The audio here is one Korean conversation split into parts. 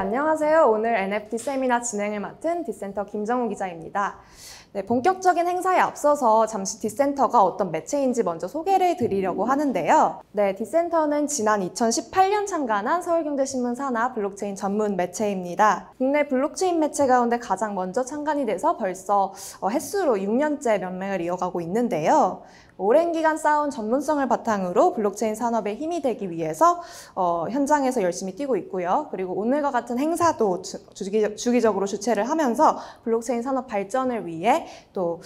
안녕하세요. 오늘 NFT 세미나 진행을 맡은 디센터 김정우 기자입니다. 네, 본격적인 행사에 앞서서 잠시 디센터가 어떤 매체인지 먼저 소개를 드리려고 하는데요. 네, 디센터는 지난 2018년 창간한 서울경제신문 산하 블록체인 전문 매체입니다. 국내 블록체인 매체 가운데 가장 먼저 창간이 돼서 벌써 횟수로 6년째 면맹을 이어가고 있는데요. 오랜 기간 쌓아온 전문성을 바탕으로 블록체인 산업에 힘이 되기 위해서 현장에서 열심히 뛰고 있고요. 그리고 오늘과 같은 행사도 주기적으로 주최를 하면서 블록체인 산업 발전을 위해 또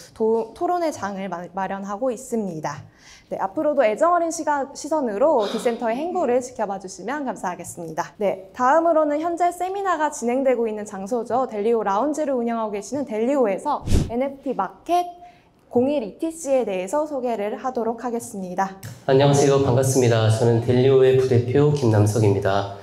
토론회 장을 마련하고 있습니다. 네, 앞으로도 애정어린 시선으로 디센터의 행보를 지켜봐 주시면 감사하겠습니다. 네, 다음으로는 현재 세미나가 진행되고 있는 장소죠. 델리오 라운지를 운영하고 계시는 델리오에서 NFT 마켓 01 ETC에 대해서 소개를 하도록 하겠습니다. 안녕하세요. 반갑습니다. 저는 델리오의 부대표 김남석입니다.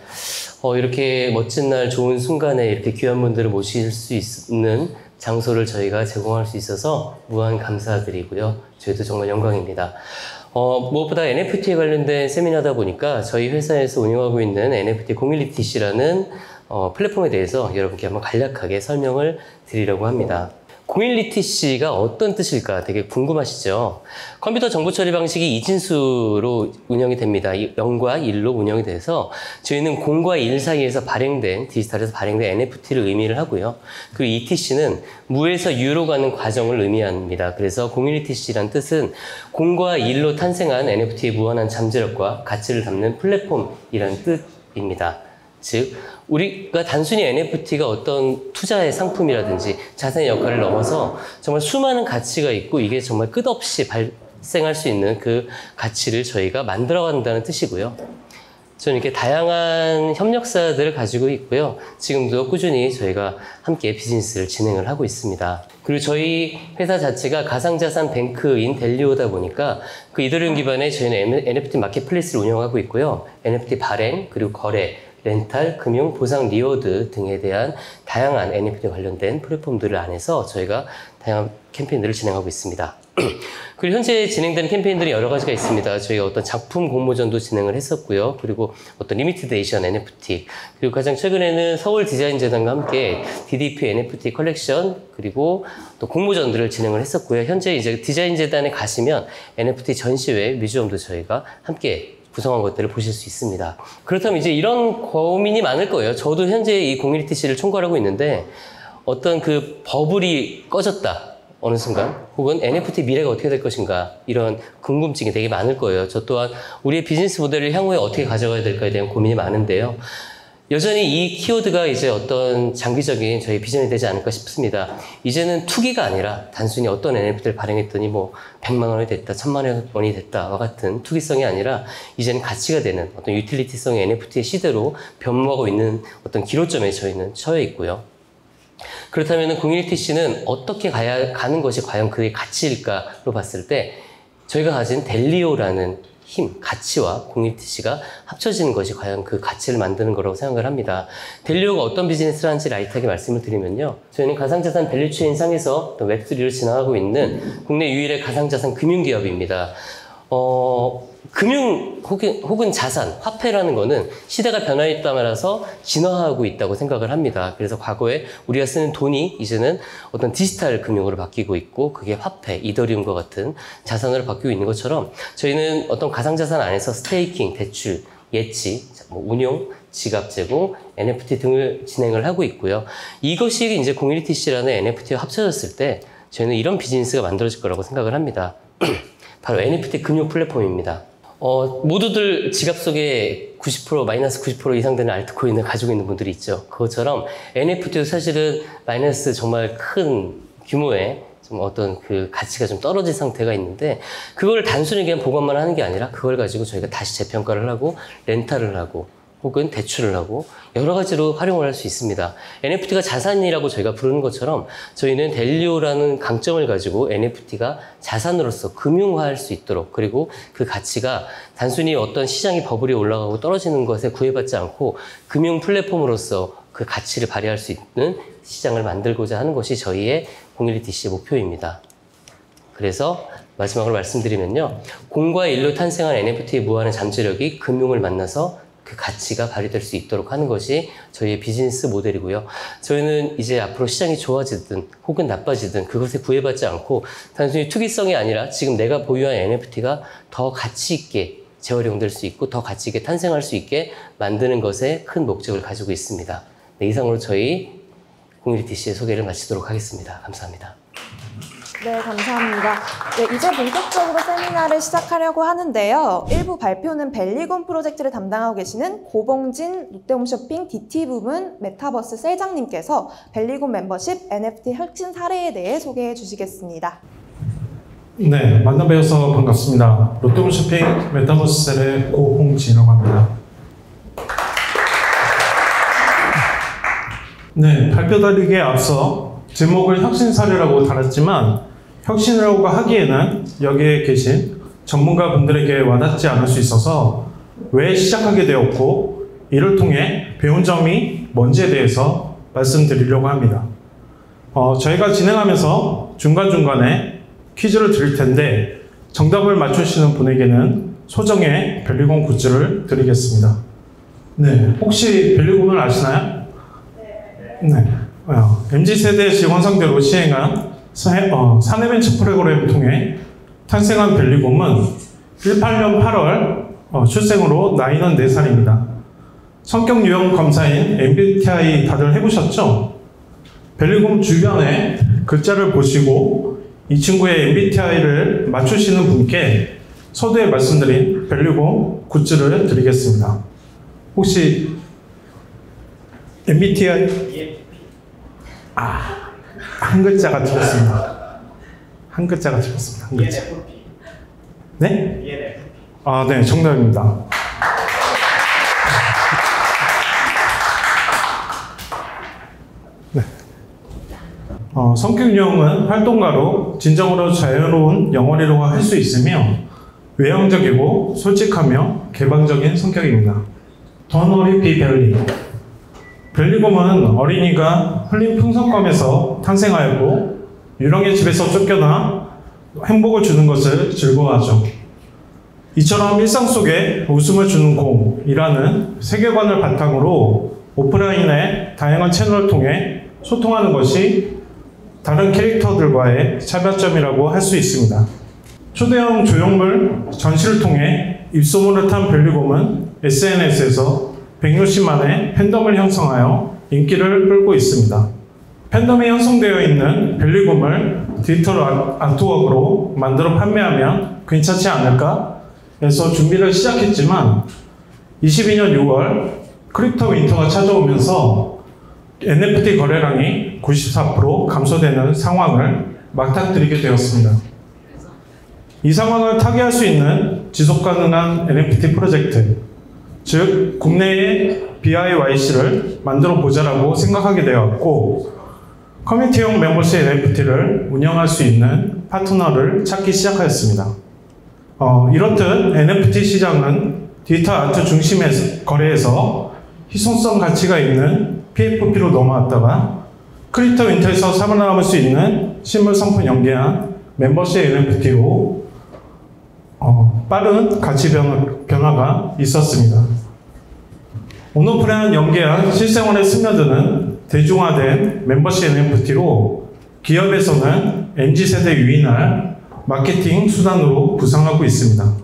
이렇게 멋진 날 좋은 순간에 이렇게 귀한 분들을 모실 수 있는 장소를 저희가 제공할 수 있어서 무한 감사드리고요. 저희도 정말 영광입니다. 무엇보다 NFT에 관련된 세미나다 보니까 저희 회사에서 운영하고 있는 NFT 01 ETC라는 플랫폼에 대해서 여러분께 한번 간략하게 설명을 드리려고 합니다. 01 ETC가 어떤 뜻일까 되게 궁금하시죠? 컴퓨터 정보 처리 방식이 이진수로 운영이 됩니다. 0과 1로 운영이 돼서 저희는 0과 1 사이에서 발행된, 디지털에서 발행된 NFT를 의미를 하고요. 그리고 ETC는 무에서 유로 가는 과정을 의미합니다. 그래서 01 ETC란 뜻은 0과 1로 탄생한 NFT의 무한한 잠재력과 가치를 담는 플랫폼이란 뜻입니다. 즉, 우리가 단순히 NFT가 어떤 투자의 상품이라든지 자산의 역할을 넘어서 정말 수많은 가치가 있고 이게 정말 끝없이 발생할 수 있는 그 가치를 저희가 만들어간다는 뜻이고요. 저는 이렇게 다양한 협력사들을 가지고 있고요. 지금도 꾸준히 저희가 함께 비즈니스를 진행을 하고 있습니다. 그리고 저희 회사 자체가 가상자산 뱅크인 델리오다 보니까 그 이더리움 기반의 저희는 NFT 마켓플레이스를 운영하고 있고요. NFT 발행, 그리고 거래, 렌탈, 금융, 보상, 리워드 등에 대한 다양한 NFT 관련된 플랫폼들을 안에서 저희가 다양한 캠페인들을 진행하고 있습니다. 그리고 현재 진행되는 캠페인들이 여러 가지가 있습니다. 저희가 어떤 작품 공모전도 진행을 했었고요. 그리고 어떤 리미티드 에디션 NFT, 그리고 가장 최근에는 서울 디자인재단과 함께 DDP NFT 컬렉션, 그리고 또 공모전들을 진행을 했었고요. 현재 이제 디자인재단에 가시면 NFT 전시회, 뮤지엄도 저희가 함께 구성한 것들을 보실 수 있습니다. 그렇다면 이제 이런 고민이 많을 거예요. 저도 현재 이 01 ETC를 총괄하고 있는데 어떤 그 버블이 꺼졌다 어느 순간, 혹은 NFT 미래가 어떻게 될 것인가, 이런 궁금증이 되게 많을 거예요. 저 또한 우리의 비즈니스 모델을 향후에 어떻게 가져가야 될까에 대한 고민이 많은데요. 여전히 이 키워드가 이제 어떤 장기적인 저희 비전이 되지 않을까 싶습니다. 이제는 투기가 아니라 단순히 어떤 NFT를 발행했더니 뭐 100만 원이 됐다, 1000만 원이 됐다와 같은 투기성이 아니라 이제는 가치가 되는 어떤 유틸리티성의 NFT의 시대로 변모하고 있는 어떤 기로점에 저희는 처해 있고요. 그렇다면 01 ETC는 어떻게 가는 것이 과연 그의 가치일까로 봤을 때 저희가 가진 델리오라는 힘, 가치와 01 ETC가 합쳐지는 것이 과연 그 가치를 만드는 거라고 생각을 합니다. 델리오가 어떤 비즈니스를 하는지 라이트하게 말씀을 드리면요. 저희는 가상자산 밸류체인 상에서 웹3를 진행하고 있는 국내 유일의 가상자산 금융기업입니다. 금융 혹은 자산, 화폐라는 거는 시대가 변화에 따라서 진화하고 있다고 생각을 합니다. 그래서 과거에 우리가 쓰는 돈이 이제는 어떤 디지털 금융으로 바뀌고 있고 그게 화폐, 이더리움과 같은 자산으로 바뀌고 있는 것처럼 저희는 어떤 가상자산 안에서 스테이킹, 대출, 예치, 운용, 지갑 제공, NFT 등을 진행을 하고 있고요. 이것이 이제 01 ETC라는 NFT와 합쳐졌을 때 저희는 이런 비즈니스가 만들어질 거라고 생각을 합니다. 바로 NFT 금융 플랫폼입니다. 모두들 지갑 속에 90%, 마이너스 90% 이상 되는 알트코인을 가지고 있는 분들이 있죠. 그것처럼 NFT도 사실은 마이너스 정말 큰 규모의 좀 어떤 그 가치가 좀 떨어진 상태가 있는데 그걸 단순히 그냥 보관만 하는 게 아니라 그걸 가지고 저희가 다시 재평가를 하고 렌탈을 하고 혹은 대출을 하고 여러 가지로 활용을 할 수 있습니다. NFT가 자산이라고 저희가 부르는 것처럼 저희는 델리오라는 강점을 가지고 NFT가 자산으로서 금융화할 수 있도록, 그리고 그 가치가 단순히 어떤 시장의 버블이 올라가고 떨어지는 것에 구애받지 않고 금융 플랫폼으로서 그 가치를 발휘할 수 있는 시장을 만들고자 하는 것이 저희의 01 ETC의 목표입니다. 그래서 마지막으로 말씀드리면요. 0과 1로 탄생한 NFT의 무한한 잠재력이 금융을 만나서 그 가치가 발휘될 수 있도록 하는 것이 저희의 비즈니스 모델이고요. 저희는 이제 앞으로 시장이 좋아지든 혹은 나빠지든 그것에 구애받지 않고 단순히 투기성이 아니라 지금 내가 보유한 NFT가 더 가치 있게 재활용될 수 있고 더 가치 있게 탄생할 수 있게 만드는 것에 큰 목적을 가지고 있습니다. 네, 이상으로 저희 공유리티씨의 소개를 마치도록 하겠습니다. 감사합니다. 네, 감사합니다. 네, 이제 본격적으로 세미나를 시작하려고 하는데요. 일부 발표는 벨리곤 프로젝트를 담당하고 계시는 고봉진 롯데홈쇼핑 DT 부문 메타버스 셀장님께서 벨리곤 멤버십 NFT 혁신 사례에 대해 소개해 주시겠습니다. 네, 만나 뵈어서 반갑습니다. 롯데홈쇼핑 메타버스 셀의 고봉진이라고 합니다. 네, 발표 달리기에 앞서 제목을 혁신 사례라고 달았지만 혁신이라고 하기에는 여기에 계신 전문가분들에게 와닿지 않을 수 있어서 왜 시작하게 되었고 이를 통해 배운 점이 뭔지에 대해서 말씀드리려고 합니다. 저희가 진행하면서 중간중간에 퀴즈를 드릴 텐데 정답을 맞추시는 분에게는 소정의 벨리곤 굿즈를 드리겠습니다. 네, 혹시 벨리곤을 아시나요? 네. MZ세대 지원 상대로 시행한 사내벤처 프로그램을 통해 탄생한 벨리곰은 18년 8월 출생으로 나이는 4살입니다. 성격 유형 검사인 MBTI 다들 해보셨죠? 벨리곰 주변에 글자를 보시고 이 친구의 MBTI를 맞추시는 분께 서두에 말씀드린 벨리곰 굿즈를 드리겠습니다. 혹시 MBTI 한 글자가 틀렸습니다. 한 글자가 틀렸습니다. 한 글자. 네? 네, 정답입니다. 네. 성격 유형은 활동가로 진정으로 자유로운 영혼이라고 할 수 있으며 외향적이고 솔직하며 개방적인 성격입니다. 더너리 비벨리. 벨리곰은 어린이가 흘린 풍선껌에서 탄생하였고 유령의 집에서 쫓겨나 행복을 주는 것을 즐거워하죠. 이처럼 일상 속에 웃음을 주는 곰이라는 세계관을 바탕으로 오프라인의 다양한 채널을 통해 소통하는 것이 다른 캐릭터들과의 차별점이라고 할 수 있습니다. 초대형 조형물 전시를 통해 입소문을 탄 벨리곰은 SNS에서 160만의 팬덤을 형성하여 인기를 끌고 있습니다. 팬덤이 형성되어 있는 벨리곰을 디지털 아트웍으로 만들어 판매하면 괜찮지 않을까 해서 준비를 시작했지만 22년 6월 크립토 윈터가 찾아오면서 NFT 거래량이 94% 감소되는 상황을 맞닥뜨리게 되었습니다. 이 상황을 타개할 수 있는 지속가능한 NFT 프로젝트, 즉 국내의 BIYC를 만들어 보자라고 생각하게 되었고 커뮤니티형 멤버십 NFT를 운영할 수 있는 파트너를 찾기 시작하였습니다. 이렇듯 NFT 시장은 디지털 아트 중심의 거래에서 희소성 가치가 있는 PFP로 넘어왔다가 크립토 윈터에서 살아남을 수 있는 실물 상품 연계한 멤버십 NFT로 빠른 가치 변화가 있었습니다. 온오프라인 연계한 실생활에 스며드는 대중화된 멤버십 NFT로 기업에서는 MZ세대 유인할 마케팅 수단으로 구상하고 있습니다.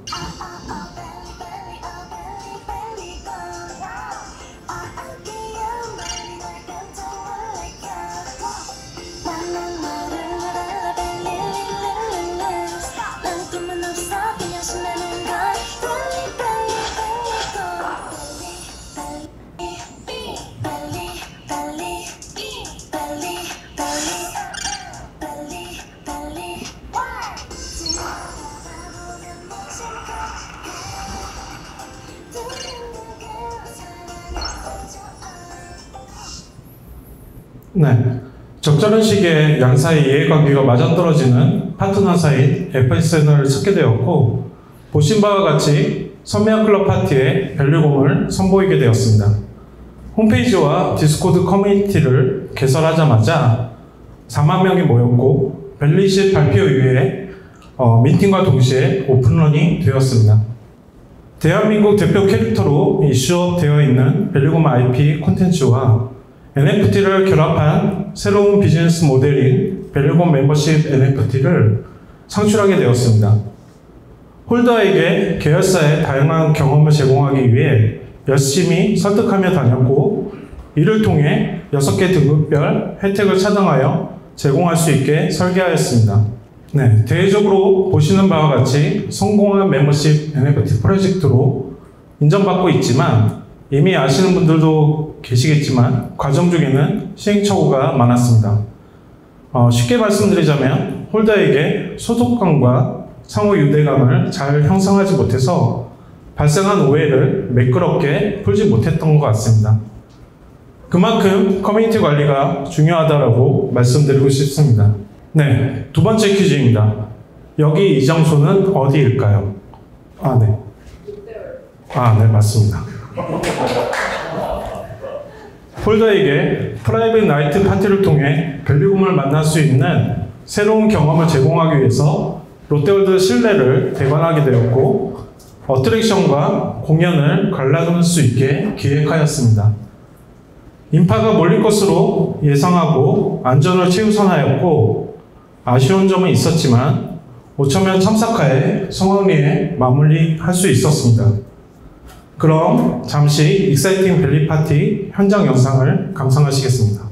네, 적절한 시기에 양사의 이해관계가 맞아떨어지는 파트너사인 FSN을 찾게 되었고 보신 바와 같이 선미한 클럽 파티에 벨리곰을 선보이게 되었습니다. 홈페이지와 디스코드 커뮤니티를 개설하자마자 4만 명이 모였고 벨리십 발표 이후에 미팅과 동시에 오픈런이 되었습니다. 대한민국 대표 캐릭터로 이슈업되어 있는 밸류곰 IP 콘텐츠와 NFT를 결합한 새로운 비즈니스 모델인 밸류곰 멤버십 NFT를 창출하게 되었습니다. 홀더에게 계열사의 다양한 경험을 제공하기 위해 열심히 설득하며 다녔고, 이를 통해 6개 등급별 혜택을 차등하여 제공할 수 있게 설계하였습니다. 네, 대외적으로 보시는 바와 같이 성공한 멤버십 NFT 프로젝트로 인정받고 있지만, 이미 아시는 분들도 계시겠지만 과정 중에는 시행착오가 많았습니다. 쉽게 말씀드리자면 홀더에게 소속감과 상호 유대감을 잘 형성하지 못해서 발생한 오해를 매끄럽게 풀지 못했던 것 같습니다. 그만큼 커뮤니티 관리가 중요하다고 말씀드리고 싶습니다. 네, 두 번째 퀴즈입니다. 여기 이 장소는 어디일까요? 네, 맞습니다. 홀더에게 프라이빗 나이트 파티를 통해 밸류곰을 만날 수 있는 새로운 경험을 제공하기 위해서 롯데월드 실내를 대관하게 되었고, 어트랙션과 공연을 관람할 수 있게 기획하였습니다. 인파가 몰릴 것으로 예상하고 안전을 최우선하였고, 아쉬운 점은 있었지만 5,000명 참석하에 성황리에 마무리할 수 있었습니다. 그럼 잠시 익사이팅 밸리 파티 현장 영상을 감상하시겠습니다.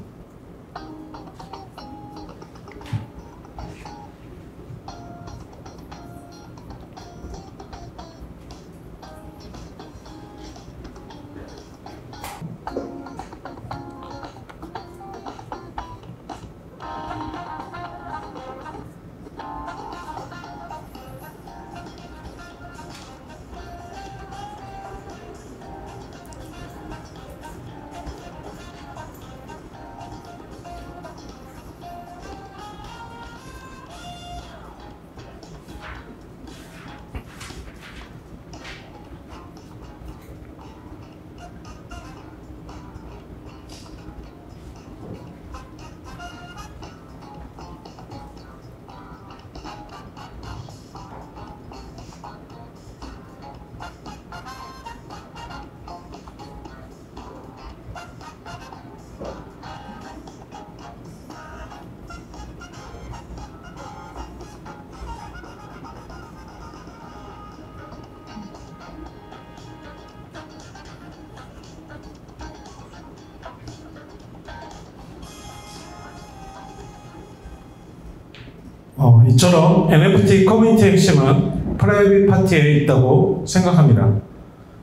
이처럼 NFT 커뮤니티 핵심은 프라이빗 파티에 있다고 생각합니다.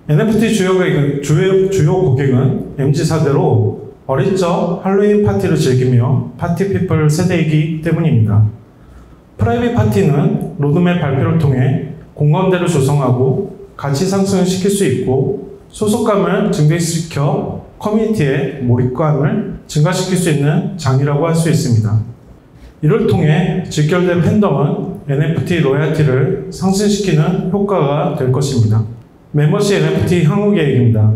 NFT 주요 고객은 MZ세대로 어릴 적 할로윈 파티를 즐기며 파티 피플 세대이기 때문입니다. 프라이빗 파티는 로드맵 발표를 통해 공감대를 조성하고 가치 상승을 시킬 수 있고, 소속감을 증대시켜 커뮤니티의 몰입감을 증가시킬 수 있는 장이라고 할 수 있습니다. 이를 통해 직결된 팬덤은 NFT 로얄티를 상승시키는 효과가 될 것입니다. 멤버십 NFT 향후 계획입니다.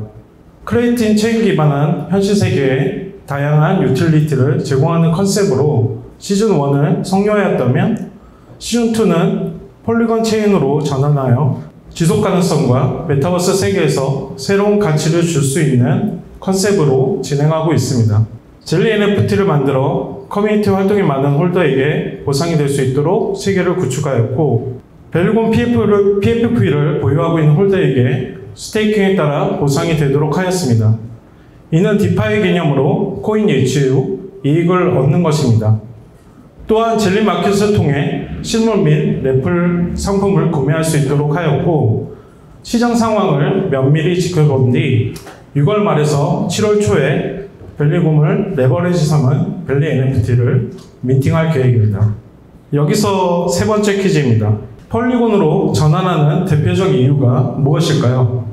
크레이틴 체인 기반한 현실 세계에 다양한 유틸리티를 제공하는 컨셉으로 시즌1을 성료하였다면, 시즌2는 폴리건 체인으로 전환하여 지속 가능성과 메타버스 세계에서 새로운 가치를 줄 수 있는 컨셉으로 진행하고 있습니다. 젤리 NFT를 만들어 커뮤니티 활동이 많은 홀더에게 보상이 될 수 있도록 체계를 구축하였고, 밸류곰 PFP를 보유하고 있는 홀더에게 스테이킹에 따라 보상이 되도록 하였습니다. 이는 디파이 개념으로 코인 예치 후 이익을 얻는 것입니다. 또한 젤리 마켓을 통해 실물 및 래플 상품을 구매할 수 있도록 하였고, 시장 상황을 면밀히 지켜본 뒤 6월 말에서 7월 초에 밸류곰을 레버리지 삼은 밸리 NFT를 민팅할 계획입니다. 여기서 세 번째 퀴즈입니다. 폴리곤으로 전환하는 대표적 이유가 무엇일까요?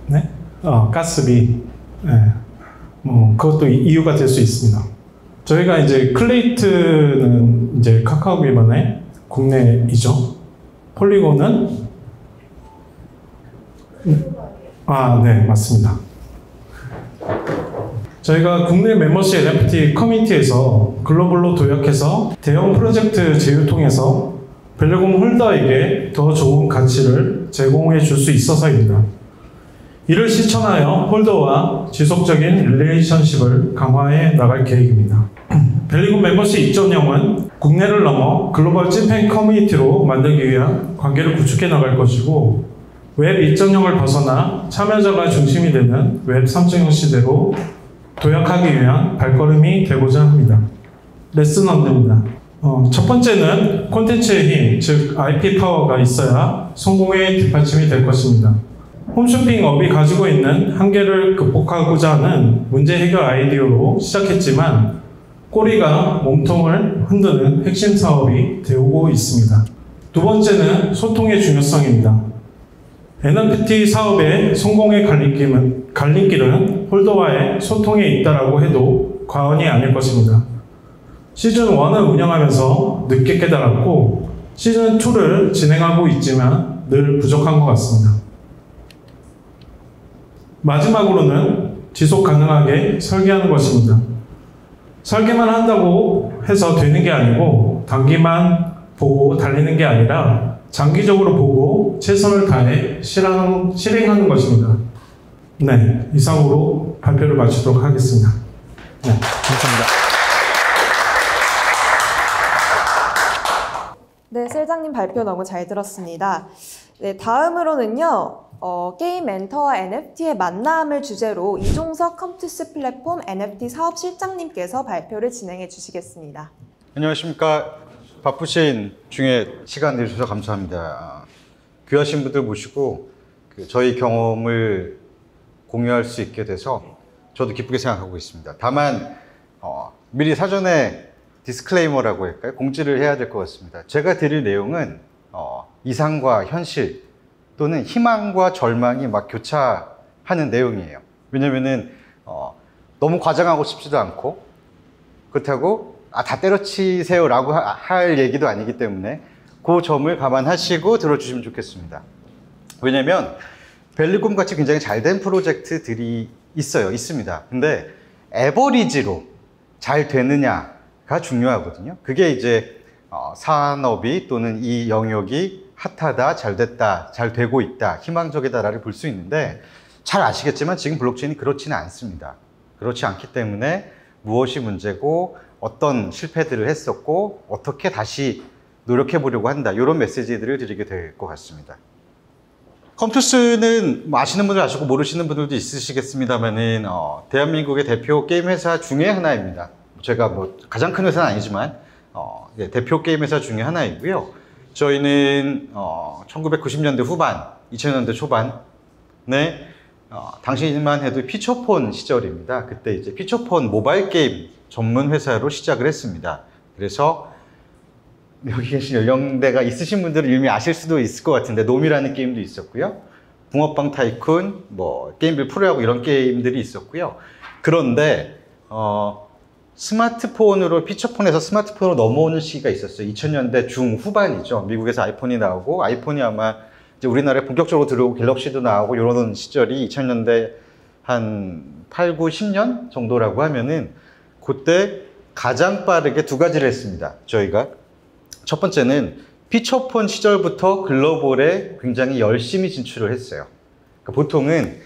네? 가스비. 네. 그것도 이유가 될 수 있습니다. 저희가 이제 클레이트는 이제 카카오 기반의 국내이죠. 폴리곤은 네, 맞습니다. 저희가 국내 멤버십 NFT 커뮤니티에서 글로벌로 도약해서 대형 프로젝트 제휴 통해서 밸류곰 홀더에게 더 좋은 가치를 제공해 줄 수 있어서입니다. 이를 실천하여 홀더와 지속적인 릴레이션십을 강화해 나갈 계획입니다. 벨리굿 멤버십 2.0은 국내를 넘어 글로벌 찐팬 커뮤니티로 만들기 위한 관계를 구축해 나갈 것이고, 웹 2.0을 벗어나 참여자가 중심이 되는 웹 3.0 시대로 도약하기 위한 발걸음이 되고자 합니다. 레슨 언제입니다. 첫 번째는 콘텐츠의 힘, 즉 IP 파워가 있어야 성공의 뒷받침이 될 것입니다. 홈쇼핑 업이 가지고 있는 한계를 극복하고자 하는 문제 해결 아이디어로 시작했지만 꼬리가 몸통을 흔드는 핵심 사업이 되고 있습니다. 두 번째는 소통의 중요성입니다. NFT 사업의 성공의 갈림길은 홀더와의 소통에 있다라고 해도 과언이 아닐 것입니다. 시즌1을 운영하면서 늦게 깨달았고 시즌2를 진행하고 있지만 늘 부족한 것 같습니다. 마지막으로는 지속 가능하게 설계하는 것입니다. 설계만 한다고 해서 되는 게 아니고 단기만 보고 달리는 게 아니라 장기적으로 보고 최선을 다해 실행하는 것입니다. 네, 이상으로 발표를 마치도록 하겠습니다. 네, 감사합니다. 네, 실장님 발표 너무 잘 들었습니다. 네, 다음으로는요, 게임 멘터와 NFT의 만남을 주제로 이종석 컴투스 플랫폼 NFT 사업 실장님께서 발표를 진행해 주시겠습니다. 안녕하십니까. 바쁘신 중에 시간 내주셔서 감사합니다. 귀하신 분들 모시고 저희 경험을 공유할 수 있게 돼서 저도 기쁘게 생각하고 있습니다. 다만 미리 사전에 디스클레이머라고 할까요? 공지를 해야 될 것 같습니다. 제가 드릴 내용은 이상과 현실 또는 희망과 절망이 막 교차하는 내용이에요. 왜냐면은 너무 과장하고 싶지도 않고 그렇다고 다 때려치세요 라고 할 얘기도 아니기 때문에 그 점을 감안하시고 들어주시면 좋겠습니다. 왜냐면 벨리꿈 같이 굉장히 잘된 프로젝트들이 있습니다. 근데 에버리지로 잘 되느냐가 중요하거든요. 그게 이제 산업이 또는 이 영역이 핫하다, 잘 됐다, 잘 되고 있다, 희망적이다라를 볼 수 있는데 잘 아시겠지만 지금 블록체인이 그렇지는 않습니다. 그렇지 않기 때문에 무엇이 문제고 어떤 실패들을 했었고 어떻게 다시 노력해 보려고 한다, 이런 메시지들을 드리게 될 것 같습니다. 컴투스는 아시는 분들 아시고 모르시는 분들도 있으시겠습니다만은 대한민국의 대표 게임 회사 중에 하나입니다. 제가 가장 큰 회사는 아니지만 대표 게임 회사 중에 하나이고요. 저희는 1990년대 후반, 2000년대 초반에 당시만 해도 피처폰 시절입니다. 그때 이제 피처폰 모바일 게임 전문 회사로 시작을 했습니다. 그래서 여기 계신 연령대가 있으신 분들은 이미 아실 수도 있을 것 같은데 놈이라는 게임도 있었고요. 붕어빵 타이쿤, 게임빌 프로야구 이런 게임들이 있었고요. 그런데 스마트폰으로 피처폰에서 스마트폰으로 넘어오는 시기가 있었어요. 2000년대 중후반이죠. 미국에서 아이폰이 나오고 아이폰이 아마 이제 우리나라에 본격적으로 들어오고 갤럭시도 나오고 이러던 시절이 2000년대 한 8, 9, 10년 정도라고 하면은 그때 가장 빠르게 두 가지를 했습니다. 저희가 첫 번째는 피처폰 시절부터 글로벌에 굉장히 열심히 진출을 했어요. 그러니까 보통은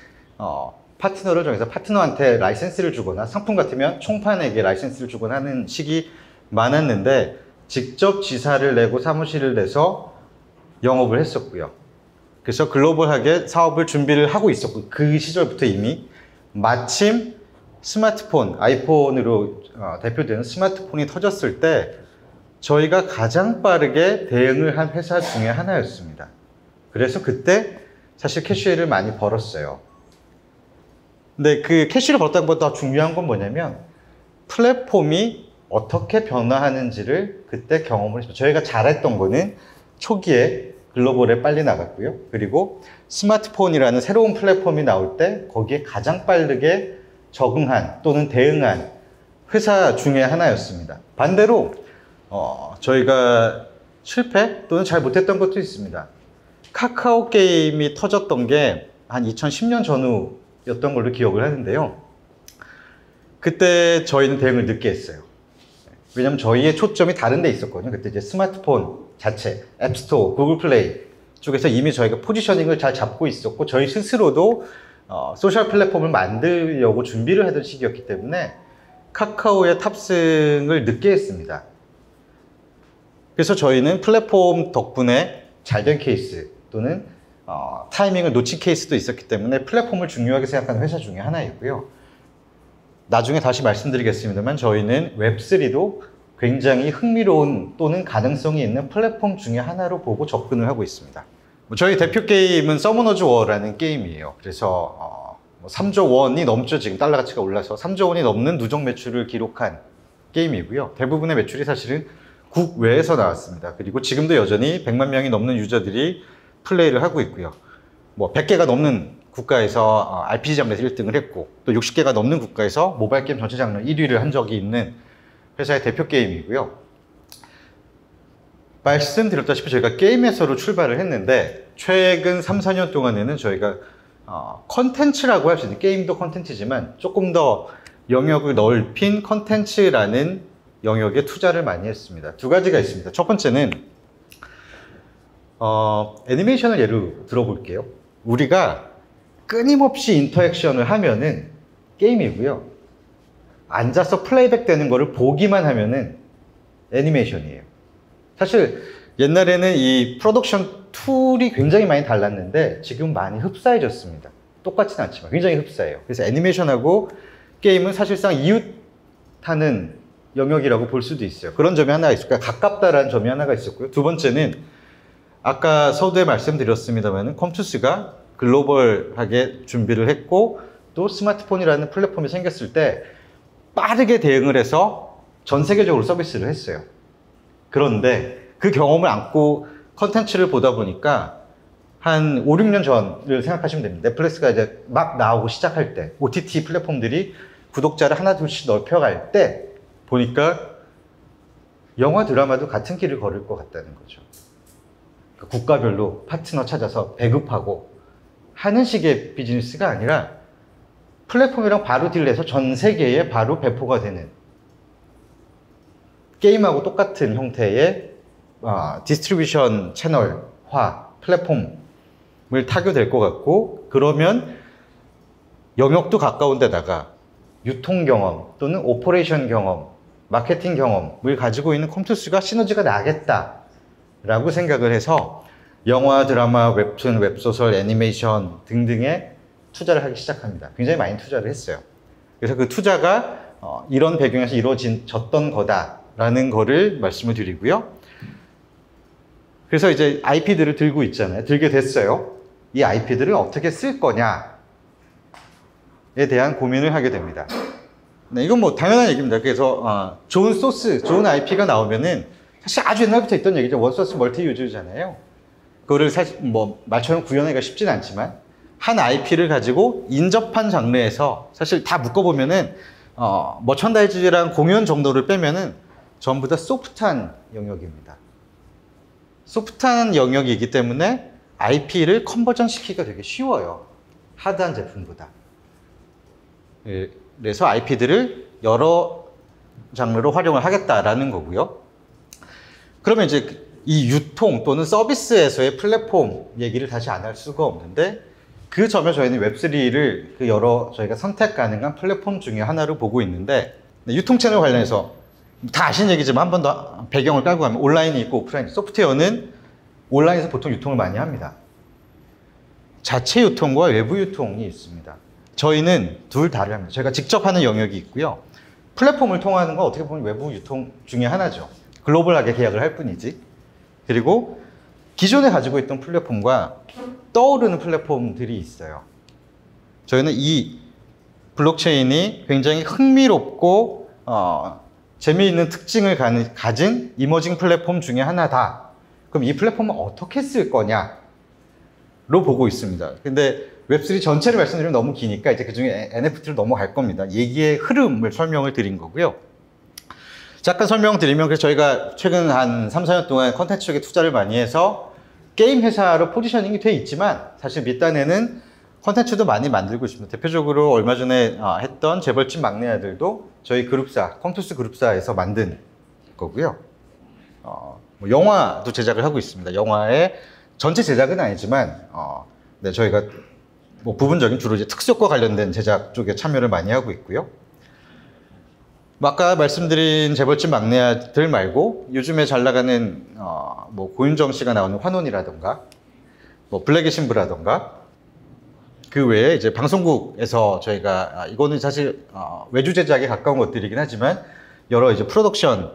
파트너를 정해서 파트너한테 라이센스를 주거나 상품 같으면 총판에게 라이센스를 주거나 하는 식이 많았는데 직접 지사를 내고 사무실을 내서 영업을 했었고요. 그래서 글로벌하게 사업을 준비를 하고 있었고 그 시절부터 이미 마침 스마트폰, 아이폰으로 대표되는 스마트폰이 터졌을 때 저희가 가장 빠르게 대응을 한 회사 중에 하나였습니다. 그래서 그때 사실 캐시를 많이 벌었어요. 근데 그 캐시를 벌었다는 것보다 더 중요한 건 뭐냐면 플랫폼이 어떻게 변화하는지를 그때 경험을 했습니다. 저희가 잘했던 거는 초기에 글로벌에 빨리 나갔고요. 그리고 스마트폰이라는 새로운 플랫폼이 나올 때 거기에 가장 빠르게 적응한 또는 대응한 회사 중에 하나였습니다. 반대로 저희가 실패 또는 잘 못했던 것도 있습니다. 카카오 게임이 터졌던 게 한 2010년 전후였던 걸로 기억을 하는데요. 그때 저희는 대응을 늦게 했어요. 왜냐면 저희의 초점이 다른 데 있었거든요. 그때 이제 스마트폰 자체, 앱스토어, 구글 플레이 쪽에서 이미 저희가 포지셔닝을 잘 잡고 있었고 저희 스스로도 소셜 플랫폼을 만들려고 준비를 하던 시기였기 때문에 카카오의 탑승을 늦게 했습니다. 그래서 저희는 플랫폼 덕분에 잘된 케이스 또는 타이밍을 놓친 케이스도 있었기 때문에 플랫폼을 중요하게 생각하는 회사 중에 하나이고요. 나중에 다시 말씀드리겠습니다만 저희는 웹3도 굉장히 흥미로운 또는 가능성이 있는 플랫폼 중에 하나로 보고 접근을 하고 있습니다. 저희 대표 게임은 서머너즈 워라는 게임이에요. 그래서 3조 원이 넘죠. 지금 달러 가치가 올라서 3조 원이 넘는 누적 매출을 기록한 게임이고요. 대부분의 매출이 사실은 국외에서 나왔습니다. 그리고 지금도 여전히 100만 명이 넘는 유저들이 플레이를 하고 있고요. 100개가 넘는 국가에서 RPG 장르에서 1등을 했고 또 60개가 넘는 국가에서 모바일 게임 전체 장르 1위를 한 적이 있는 회사의 대표 게임이고요. 말씀드렸다시피 저희가 게임 회사로 출발을 했는데 최근 3, 4년 동안에는 저희가 컨텐츠라고 할 수 있는 게임도 컨텐츠지만 조금 더 영역을 넓힌 컨텐츠라는 영역에 투자를 많이 했습니다. 두 가지가 있습니다. 첫 번째는 애니메이션을 예로 들어볼게요. 우리가 끊임없이 인터액션을 하면은 게임이고요. 앉아서 플레이백 되는 거를 보기만 하면은 애니메이션이에요. 사실 옛날에는 이 프로덕션 툴이 굉장히 많이 달랐는데 지금 많이 흡사해졌습니다. 똑같진 않지만 굉장히 흡사해요. 그래서 애니메이션하고 게임은 사실상 이웃하는 영역이라고 볼 수도 있어요. 그런 점이 하나 있을까요? 가깝다라는 점이 하나가 있었고요. 두 번째는 아까 서두에 말씀드렸습니다만 컴투스가 글로벌하게 준비를 했고 또 스마트폰이라는 플랫폼이 생겼을 때 빠르게 대응을 해서 전 세계적으로 서비스를 했어요. 그런데 그 경험을 안고 컨텐츠를 보다 보니까 한 5, 6년 전을 생각하시면 됩니다. 넷플릭스가 이제 막 나오고 시작할 때 OTT 플랫폼들이 구독자를 하나 둘씩 넓혀갈 때 보니까 영화 드라마도 같은 길을 걸을 것 같다는 거죠. 국가별로 파트너 찾아서 배급하고 하는 식의 비즈니스가 아니라 플랫폼이랑 바로 딜해서 전 세계에 바로 배포가 되는 게임하고 똑같은 형태의 디스트리뷰션 채널화 플랫폼을 타교될 것 같고 그러면 영역도 가까운 데다가 유통 경험 또는 오퍼레이션 경험 마케팅 경험을 가지고 있는 컴투스가 시너지가 나겠다라고 생각을 해서 영화, 드라마, 웹툰, 웹소설, 애니메이션 등등에 투자를 하기 시작합니다. 굉장히 많이 투자를 했어요. 그래서 그 투자가 이런 배경에서 이루어졌던 거다라는 거를 말씀을 드리고요. 그래서 이제 IP들을 들고 있잖아요. 들게 됐어요. 이 IP들을 어떻게 쓸 거냐에 대한 고민을 하게 됩니다. 네, 이건 뭐 당연한 얘기입니다. 그래서 좋은 소스, 좋은 IP가 나오면은 사실 아주 옛날부터 있던 얘기죠. 원소스 멀티 유즈잖아요. 그거를 사실 뭐 말처럼 구현하기가 쉽진 않지만 한 IP를 가지고 인접한 장르에서 사실 다 묶어보면은 머천다이즈랑 공연 정도를 빼면은 전부 다 소프트한 영역입니다. 소프트한 영역이기 때문에 IP를 컨버전 시키기가 되게 쉬워요. 하드한 제품보다. 그래서 IP들을 여러 장르로 활용을 하겠다라는 거고요. 그러면 이제 이 유통 또는 서비스에서의 플랫폼 얘기를 다시 안 할 수가 없는데 그 점에 저희는 웹3를 그 여러 저희가 선택 가능한 플랫폼 중에 하나로 보고 있는데 유통 채널 관련해서 다 아시는 얘기지만 한 번 더 배경을 깔고 가면 온라인이 있고 오프라인, 소프트웨어는 온라인에서 보통 유통을 많이 합니다. 자체 유통과 외부 유통이 있습니다. 저희는 둘 다를 합니다. 저희가 직접 하는 영역이 있고요. 플랫폼을 통하는 건 어떻게 보면 외부 유통 중에 하나죠. 글로벌하게 계약을 할 뿐이지. 그리고 기존에 가지고 있던 플랫폼과 떠오르는 플랫폼들이 있어요. 저희는 이 블록체인이 굉장히 흥미롭고 재미있는 특징을 가진 이머징 플랫폼 중에 하나다. 그럼 이 플랫폼은 어떻게 쓸 거냐로 보고 있습니다. 근데 웹3 전체를 말씀드리면 너무 기니까 이제 그중에 NFT로 넘어갈 겁니다. 얘기의 흐름을 설명을 드린 거고요. 잠깐 설명드리면 그래서 저희가 최근 한 3, 4년 동안 컨텐츠 쪽에 투자를 많이 해서 게임 회사로 포지셔닝이 돼 있지만 사실 밑단에는 컨텐츠도 많이 만들고 있습니다. 대표적으로 얼마 전에 했던 재벌집 막내 아들도 저희 그룹사, 컴투스 그룹사에서 만든 거고요. 뭐 영화도 제작을 하고 있습니다. 영화의 전체 제작은 아니지만 네, 저희가 뭐 부분적인 주로 이제 특수효과 관련된 제작 쪽에 참여를 많이 하고 있고요. 아까 말씀드린 재벌집 막내 아들 말고 요즘에 잘 나가는 뭐 고윤정 씨가 나오는 환혼이라던가 뭐 블랙의 신부라던가 그 외에 이제 방송국에서 저희가 이거는 사실 외주 제작에 가까운 것들이긴 하지만 여러 이제 프로덕션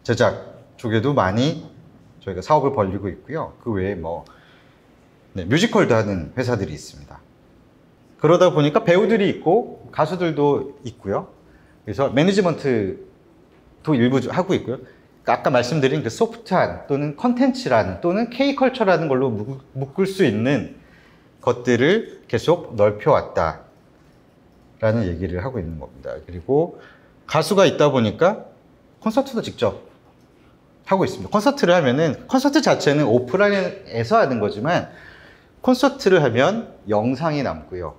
제작 쪽에도 많이 저희가 사업을 벌리고 있고요. 그 외에 뭐 네, 뮤지컬도 하는 회사들이 있습니다. 그러다 보니까 배우들이 있고 가수들도 있고요. 그래서 매니지먼트도 일부 하고 있고요. 아까 말씀드린 그 소프트한 또는 컨텐츠라는 또는 K컬처라는 걸로 묶을 수 있는 것들을 계속 넓혀왔다 라는 얘기를 하고 있는 겁니다. 그리고 가수가 있다 보니까 콘서트도 직접 하고 있습니다. 콘서트를 하면은 콘서트 자체는 오프라인에서 하는 거지만 콘서트를 하면 영상이 남고요.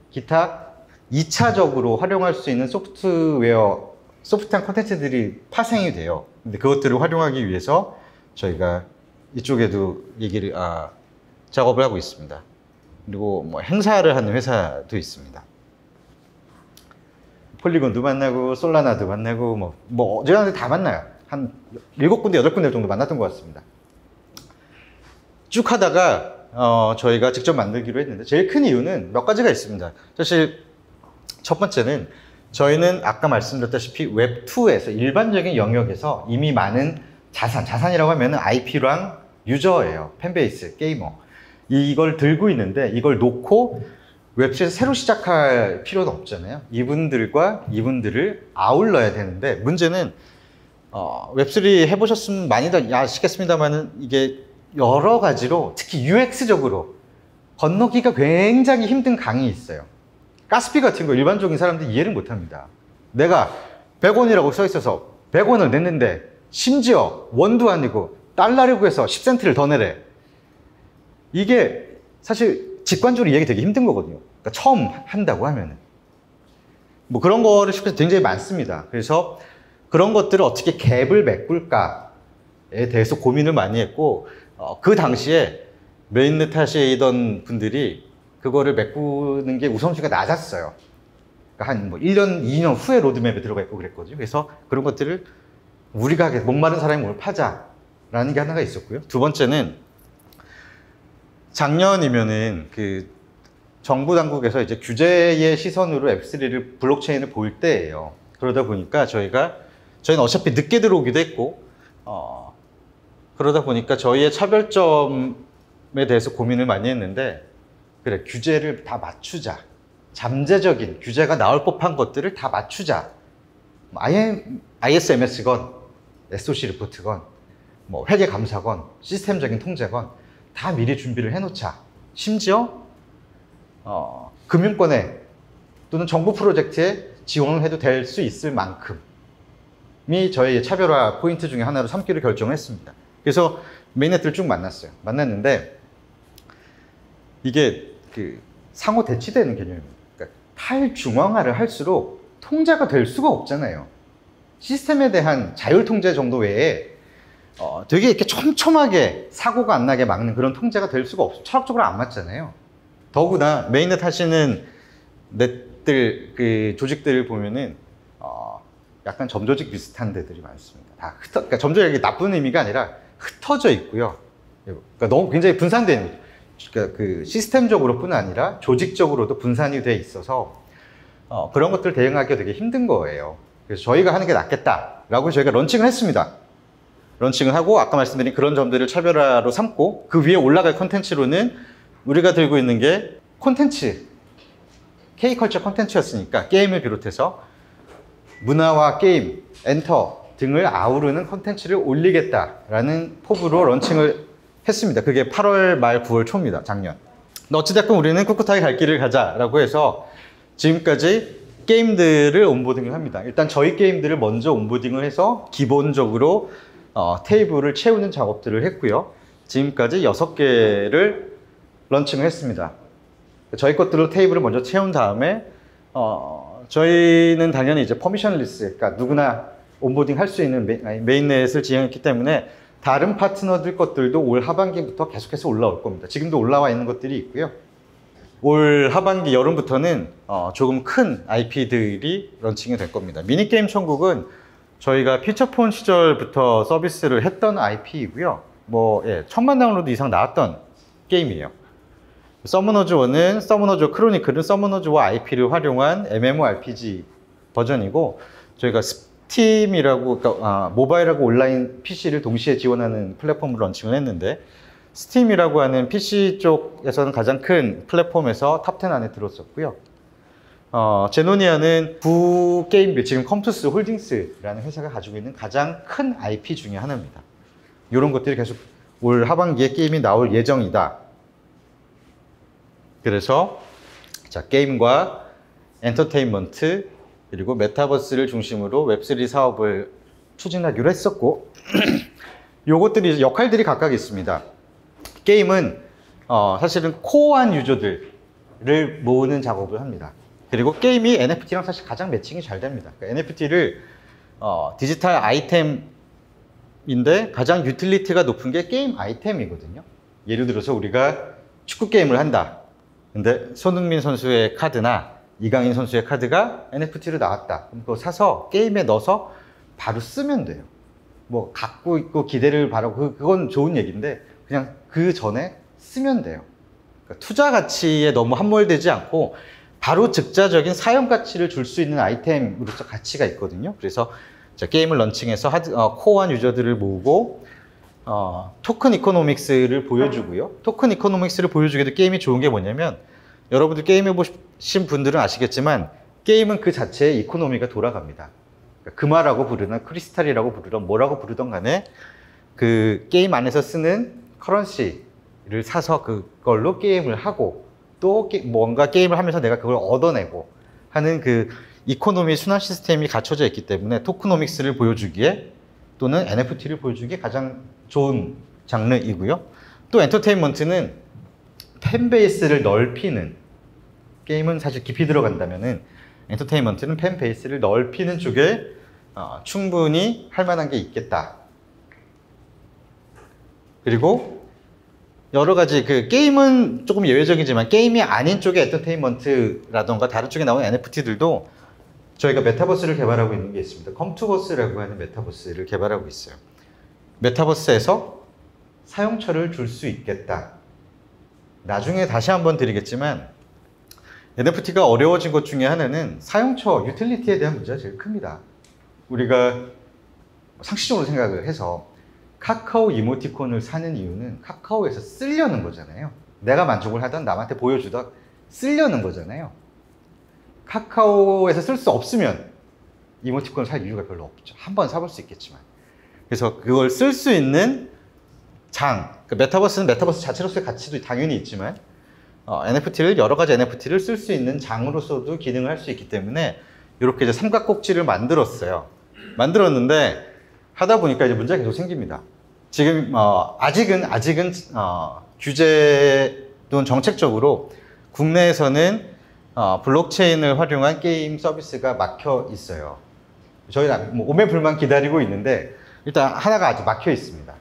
기타 2차적으로 활용할 수 있는 소프트한 콘텐츠들이 파생이 돼요. 근데 그것들을 활용하기 위해서 저희가 이쪽에도 작업을 하고 있습니다. 그리고 뭐 행사를 하는 회사도 있습니다. 폴리곤도 만나고 솔라나도 만나고 뭐 어제한테 다 만나요. 한 7군데, 8군데 정도 만났던 것 같습니다. 쭉 하다가 저희가 직접 만들기로 했는데 제일 큰 이유는 몇 가지가 있습니다. 사실 첫 번째는 저희는 아까 말씀드렸다시피 웹2에서 일반적인 영역에서 이미 많은 자산이라고 하면 IP랑 유저예요. 팬베이스, 게이머. 이걸 들고 있는데 이걸 놓고 웹3에서 새로 시작할 필요는 없잖아요. 이분들을 아울러야 되는데 문제는 웹3 해보셨으면 많이들 아시겠습니다만은 이게 여러 가지로 특히 UX적으로 건너기가 굉장히 힘든 강이 있어요. 가스피 같은 거 일반적인 사람들이 이해를 못합니다. 내가 100원이라고 써 있어서 100원을 냈는데 심지어 원도 아니고 달러를 구해서 10센트를 더 내래. 이게 사실 직관적으로 이해하기 되게 힘든 거거든요. 그러니까 처음 한다고 하면은. 뭐 그런 거를 쉽게 굉장히 많습니다. 그래서 그런 것들을 어떻게 갭을 메꿀까에 대해서 고민을 많이 했고, 그 당시에 메인넷 하시던 분들이 그거를 메꾸는 게 우선순위가 낮았어요. 그러니까 한 뭐 1년, 2년 후에 로드맵에 들어가 있고 그랬거든요. 그래서 그런 것들을 우리가 목마른 사람이 몸을 파자라는 게 하나가 있었고요. 두 번째는 작년이면은 그 정부 당국에서 이제 규제의 시선으로 웹3를 블록체인을 볼 때예요. 그러다 보니까 저희는 어차피 늦게 들어오기도 했고, 그러다 보니까 저희의 차별점에 대해서 고민을 많이 했는데, 그래, 규제를 다 맞추자. 잠재적인 규제가 나올 법한 것들을 다 맞추자. ISMS건, SOC 리포트건, 뭐 회계 감사건, 시스템적인 통제건 다 미리 준비를 해놓자. 심지어 금융권에 또는 정부 프로젝트에 지원을 해도 될 수 있을 만큼이 저희의 차별화 포인트 중에 하나로 삼기로 결정했습니다. 그래서 메인넷들을 쭉 만났어요. 만났는데 이게 그 상호 대치되는 개념입니다. 그러니까 탈중앙화를 할수록 통제가 될 수가 없잖아요. 시스템에 대한 자율 통제 정도 외에 되게 이렇게 촘촘하게 사고가 안 나게 막는 그런 통제가 될 수가 없어요. 철학적으로 안 맞잖아요. 더구나 메인넷 하시는 넷들, 그 조직들을 보면은 약간 점조직 비슷한 데들이 많습니다. 그러니까 점조직이 나쁜 의미가 아니라 흩어져 있고요. 그러니까 너무 굉장히 분산되어 있는 거죠. 그러니까 그 시스템적으로뿐 아니라 조직적으로도 분산이 돼 있어서 그런 것들 대응하기가 되게 힘든 거예요. 그래서 저희가 하는 게 낫겠다라고 저희가 런칭을 했습니다. 런칭을 하고 아까 말씀드린 그런 점들을 차별화로 삼고 그 위에 올라갈 콘텐츠로는 우리가 들고 있는 게 콘텐츠, K컬처 콘텐츠였으니까 게임을 비롯해서 문화와 게임, 엔터 등을 아우르는 콘텐츠를 올리겠다라는 포부로 런칭을 했습니다. 그게 8월 말 9월 초입니다. 작년. 어찌됐건 우리는 꿋꿋하게 갈 길을 가자라고 해서 지금까지 게임들을 온보딩을 합니다. 일단 저희 게임들을 먼저 온보딩을 해서 기본적으로 테이블을 채우는 작업들을 했고요. 지금까지 6개를 런칭을 했습니다. 저희 것들로 테이블을 먼저 채운 다음에 저희는 당연히 이제 퍼미션리스, 그러니까 누구나 온보딩 할 수 있는 메인넷을 지향했기 때문에 다른 파트너들 것들도 올 하반기부터 계속해서 올라올 겁니다. 지금도 올라와 있는 것들이 있고요. 올 하반기 여름부터는 조금 큰 IP들이 런칭이 될 겁니다. 미니게임 천국은 저희가 피처폰 시절부터 서비스를 했던 IP이고요. 뭐 1000만 다운로드 이상 나왔던 게임이에요. 서머너즈 1은 서머너즈 크로니클은 서머너즈와 IP를 활용한 MMORPG 버전이고, 저희가 스팀이라고, 그러니까 모바일하고 온라인 PC를 동시에 지원하는 플랫폼을 런칭을 했는데, 스팀이라고 하는 PC 쪽에서는 가장 큰 플랫폼에서 탑10 안에 들었었고요. 제노니아는 구게임빌, 지금 컴투스 홀딩스라는 회사가 가지고 있는 가장 큰 IP 중에 하나입니다. 이런 것들이 계속 올 하반기에 게임이 나올 예정이다. 그래서 자, 게임과 엔터테인먼트 그리고 메타버스를 중심으로 웹3 사업을 추진하기로 했었고 요것들이 역할들이 각각 있습니다. 게임은 사실은 코어한 유저들을 모으는 작업을 합니다. 그리고 게임이 NFT랑 사실 가장 매칭이 잘 됩니다. 그러니까 NFT를 디지털 아이템인데 가장 유틸리티가 높은 게 게임 아이템이거든요. 예를 들어서 우리가 축구 게임을 한다. 근데 손흥민 선수의 카드나 이강인 선수의 카드가 NFT로 나왔다. 그럼 그거 사서 게임에 넣어서 바로 쓰면 돼요. 뭐 갖고 있고 기대를 바라고 그건 좋은 얘기인데 그냥 그 전에 쓰면 돼요. 그러니까 투자 가치에 너무 함몰되지 않고 바로 즉자적인 사용 가치를 줄 수 있는 아이템으로서 가치가 있거든요. 그래서 자, 게임을 런칭해서 코어한 유저들을 모으고 토큰 이코노믹스를 보여주고요. 토큰 이코노믹스를 보여주기도 게임이 좋은 게 뭐냐면, 여러분들 게임 해보신 분들은 아시겠지만 게임은 그 자체의 이코노미가 돌아갑니다. 그러니까 금화라고 부르든 크리스탈이라고 부르든 뭐라고 부르든 간에 그 게임 안에서 쓰는 커런시를 사서 그걸로 게임을 하고 또 뭔가 게임을 하면서 내가 그걸 얻어내고 하는 그 이코노미 순환 시스템이 갖춰져 있기 때문에 토크노믹스를 보여주기에 또는 NFT를 보여주기에 가장 좋은 장르이고요. 또 엔터테인먼트는 팬베이스를 넓히는, 게임은 사실 깊이 들어간다면은 엔터테인먼트는 팬베이스를 넓히는 쪽에 충분히 할 만한 게 있겠다. 그리고 여러 가지 게임은 조금 예외적이지만 게임이 아닌 쪽의 엔터테인먼트라던가 다른 쪽에 나오는 NFT들도 저희가 메타버스를 개발하고 있는 게 있습니다. 컴투버스라고 하는 메타버스를 개발하고 있어요. 메타버스에서 사용처를 줄 수 있겠다. 나중에 다시 한번 드리겠지만 NFT가 어려워진 것 중에 하나는 사용처, 유틸리티에 대한 문제가 제일 큽니다. 우리가 상식적으로 생각을 해서 카카오 이모티콘을 사는 이유는 카카오에서 쓰려는 거잖아요. 내가 만족을 하던 남한테 보여주던 쓰려는 거잖아요. 카카오에서 쓸 수 없으면 이모티콘을 살 이유가 별로 없죠. 한번 사볼 수 있겠지만. 그래서 그걸 쓸 수 있는 메타버스는 메타버스 자체로서의 가치도 당연히 있지만 NFT를 여러 가지 NFT를 쓸 수 있는 장으로서도 기능을 할 수 있기 때문에 이렇게 이제 삼각꼭지를 만들었는데 하다 보니까 이제 문제가 계속 생깁니다. 지금 아직은 규제 또는 정책적으로 국내에서는 블록체인을 활용한 게임 서비스가 막혀 있어요. 저희는 오매불만 기다리고 있는데 일단 하나가 아직 막혀 있습니다.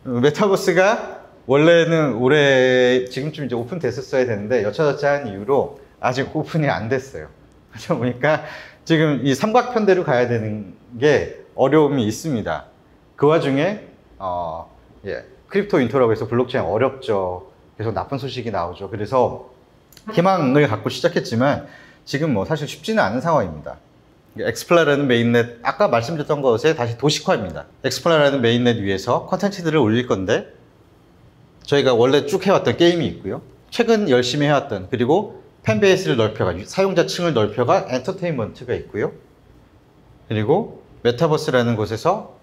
메타버스가 원래는 올해 지금쯤 이제 오픈됐었어야 되는데 여차저차한 이유로 아직 오픈이 안 됐어요. 그러다 보니까 지금 이 삼각편대로 가야 되는 게 어려움이 있습니다. 그 와중에 크립토 인토라고 해서 블록체인 어렵죠. 계속 나쁜 소식이 나오죠. 그래서 희망을 갖고 시작했지만 지금 사실 쉽지는 않은 상황입니다. 엑스플라라는 메인넷, 아까 말씀드렸던 것에 다시 도식화입니다. 엑스플라라는 메인넷 위에서 컨텐츠들을 올릴 건데 저희가 원래 쭉 해왔던 게임이 있고요. 최근 열심히 해왔던, 그리고 팬베이스를 넓혀가, 사용자층을 넓혀가 엔터테인먼트가 있고요. 그리고 메타버스라는 곳에서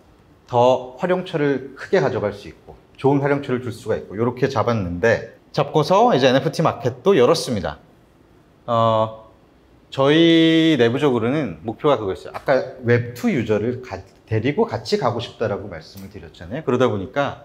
더 활용처를 크게 가져갈 수 있고 좋은 활용처를 줄 수가 있고 이렇게 잡고서 이제 NFT 마켓도 열었습니다. 저희 내부적으로는 목표가 그거였어요. 아까 웹2 유저를 데리고 같이 가고 싶다라고 말씀을 드렸잖아요. 그러다 보니까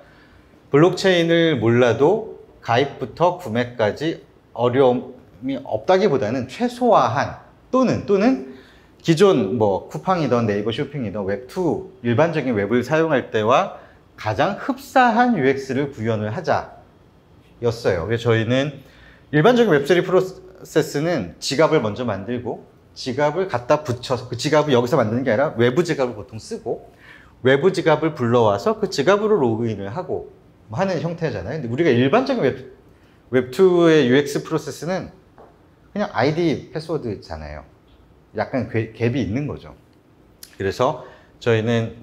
블록체인을 몰라도 가입부터 구매까지 어려움이 없다기보다는 최소화한 또는 기존 쿠팡이든 네이버 쇼핑이든 웹2 일반적인 웹을 사용할 때와 가장 흡사한 UX를 구현을 하자였어요. 그래서 저희는 일반적인 웹3 프로세스는 지갑을 먼저 만들고 지갑을 갖다 붙여서 그 지갑을 여기서 만드는 게 아니라 외부 지갑을 보통 쓰고 외부 지갑을 불러와서 그 지갑으로 로그인을 하고 하는 형태잖아요. 근데 우리가 일반적인 웹2의 UX 프로세스는 그냥 아이디 패스워드잖아요. 약간 갭이 있는 거죠. 그래서 저희는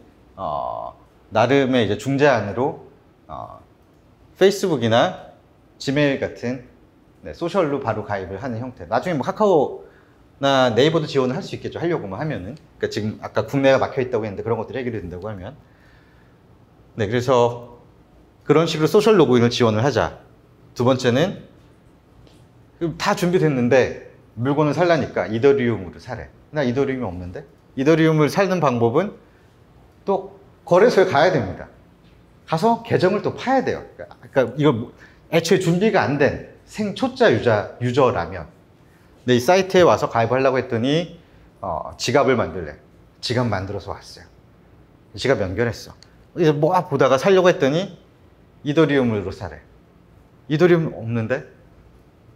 나름의 이제 중재안으로 페이스북이나 지메일 같은 소셜로 바로 가입을 하는 형태. 나중에 뭐 카카오나 네이버도 지원을 할 수 있겠죠. 하려고만 하면은. 그러니까 지금 아까 국내가 막혀 있다고 했는데 그런 것들이 해결이 된다고 하면. 네, 그래서 그런 식으로 소셜 로그인을 지원을 하자. 두 번째는 다 준비됐는데 물건을 살라니까 이더리움으로 사래. 나 이더리움이 없는데? 이더리움을 사는 방법은 또 거래소에 가야 됩니다. 가서 계정을 또 파야 돼요. 그러니까 이거 애초에 준비가 안 된 생초짜 유저라면 근데 이 사이트에 와서 가입하려고 했더니 지갑을 만들래. 지갑 만들어서 왔어요. 지갑 연결했어. 이제 뭐 보다가 살려고 했더니 이더리움으로 사래. 이더리움 없는데?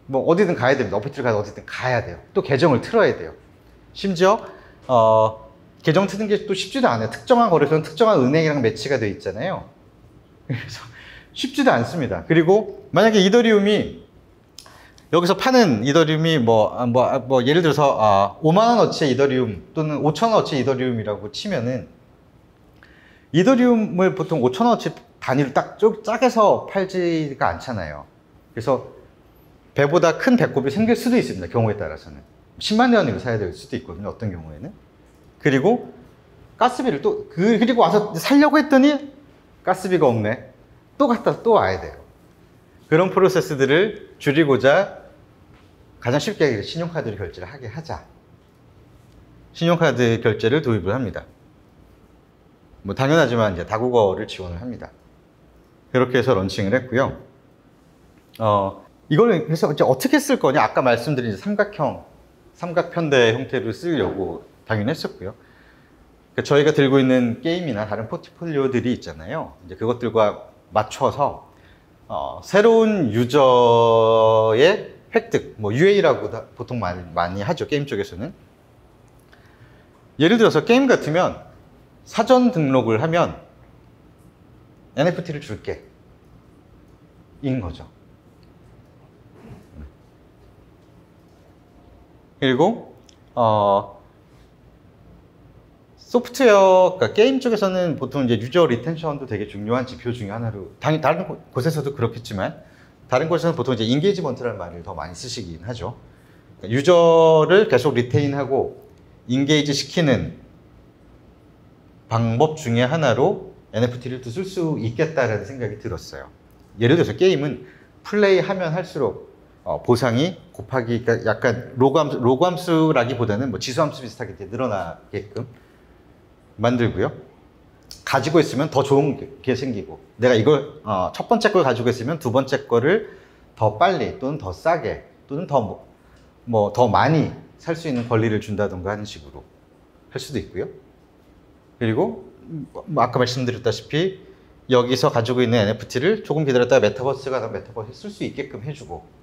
뭐 어디든 가야 됩니다. 어피트를 가서 어디든 가야 돼요. 또 계정을 틀어야 돼요. 심지어 계정 트는 게 또 쉽지도 않아요. 특정한 거래소는 특정한 은행이랑 매치가 돼 있잖아요. 그래서 쉽지도 않습니다. 그리고 만약에 이더리움이 여기서 파는 이더리움이 예를 들어서 5만 원어치의 이더리움 또는 5천 원어치 이더리움이라고 치면은 이더리움을 보통 5천 원어치 단위로 딱 짜게서 팔지가 않잖아요. 그래서 배보다 큰 배꼽이 생길 수도 있습니다. 경우에 따라서는 10만 단위로 사야 될 수도 있거든요. 어떤 경우에는. 그리고 가스비를 그리고 와서 살려고 했더니 가스비가 없네. 또 갔다 또 와야 돼요. 그런 프로세스들을 줄이고자 가장 쉽게 신용카드로 결제를 하게 하자. 신용카드 결제를 도입을 합니다. 뭐 당연하지만 이제 다국어를 지원을 합니다. 그렇게 해서 런칭을 했고요. 이걸 그래서 이제 어떻게 쓸 거냐? 아까 말씀드린 삼각편대 형태로 쓰려고 당연히 했었고요. 그러니까 저희가 들고 있는 게임이나 다른 포트폴리오들이 있잖아요. 이제 그것들과 맞춰서 새로운 유저의 획득, 뭐 UA라고 보통 많이 하죠. 게임 쪽에서는. 예를 들어서 게임 같으면 사전 등록을 하면 NFT를 줄게. 인 거죠. 그리고 소프트웨어, 그러니까 게임 쪽에서는 보통 이제 유저 리텐션도 되게 중요한 지표 중에 하나로, 다른 곳에서도 그렇겠지만, 다른 곳에서는 보통 이제 인게이지먼트라는 말을 더 많이 쓰시긴 하죠. 그러니까 유저를 계속 리테인하고 인게이지 시키는 방법 중에 하나로 NFT를 쓸 수 있겠다라는 생각이 들었어요. 예를 들어서 게임은 플레이하면 할수록 보상이 곱하기, 그러니까 약간 로그 함수라기보다는 뭐 지수 함수 비슷하게 늘어나게끔 만들고요. 가지고 있으면 더 좋은 게 생기고, 내가 이걸 첫 번째 걸 가지고 있으면 두 번째 거를 더 빨리 또는 더 싸게 또는 더 많이 살 수 있는 권리를 준다던가 하는 식으로 할 수도 있고요. 그리고 아까 말씀드렸다시피 여기서 가지고 있는 NFT를 조금 기다렸다가 메타버스가 나면 메타버스에 쓸 수 있게끔 해주고,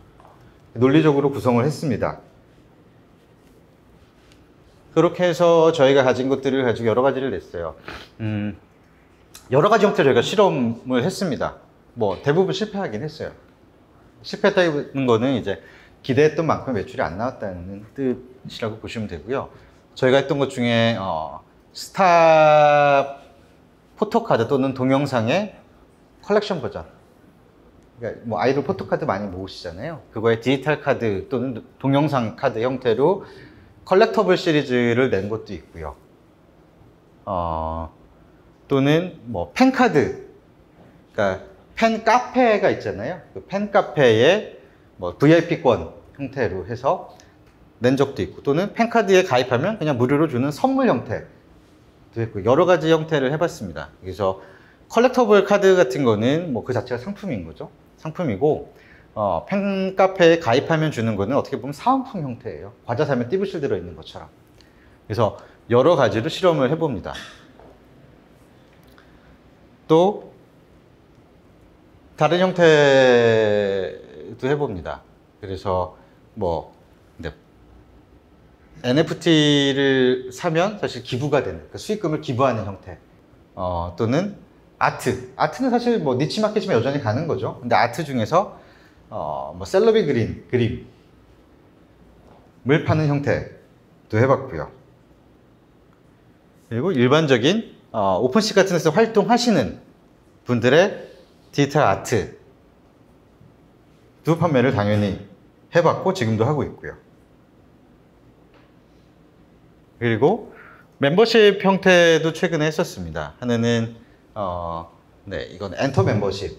논리적으로 구성을 했습니다. 그렇게 해서 저희가 가진 것들을 가지고 여러 가지를 냈어요. 여러 가지 형태로 저희가 실험을 했습니다. 뭐 대부분 실패하긴 했어요. 실패했다는 거는 이제 기대했던 만큼 매출이 안 나왔다는 뜻이라고 보시면 되고요. 저희가 했던 것 중에 스타 포토카드 또는 동영상의 컬렉션 버전, 그러니까 뭐 아이돌 포토카드 많이 모으시잖아요. 그거의 디지털 카드 또는 동영상 카드 형태로 컬렉터블 시리즈를 낸 것도 있고요. 또는 뭐 팬카드, 그러니까 팬 카페가 있잖아요. 그 팬 카페에 뭐 VIP권 형태로 해서 낸 적도 있고, 또는 팬카드에 가입하면 그냥 무료로 주는 선물 형태도 있고, 여러 가지 형태를 해봤습니다. 그래서 컬렉터블 카드 같은 거는 뭐 그 자체가 상품인 거죠. 상품이고, 팬카페에 가입하면 주는 거는 어떻게 보면 사은품 형태예요. 과자 사면 띠부실 들어있는 것처럼. 그래서 여러 가지로 실험을 해봅니다. 또 다른 형태도 해봅니다. 그래서 뭐 근데 NFT를 사면 사실 기부가 되는, 그러니까 수익금을 기부하는 형태, 또는 아트는 사실 뭐 니치 마켓이면 여전히 가는 거죠. 근데 아트 중에서 뭐 셀러비 그림을 파는 형태도 해봤고요. 그리고 일반적인 오픈시 같은 데서 활동하시는 분들의 디지털 아트도 판매를 당연히 해봤고 지금도 하고 있고요. 그리고 멤버십 형태도 최근에 했었습니다. 하나는 네, 이건 엔터 멤버십.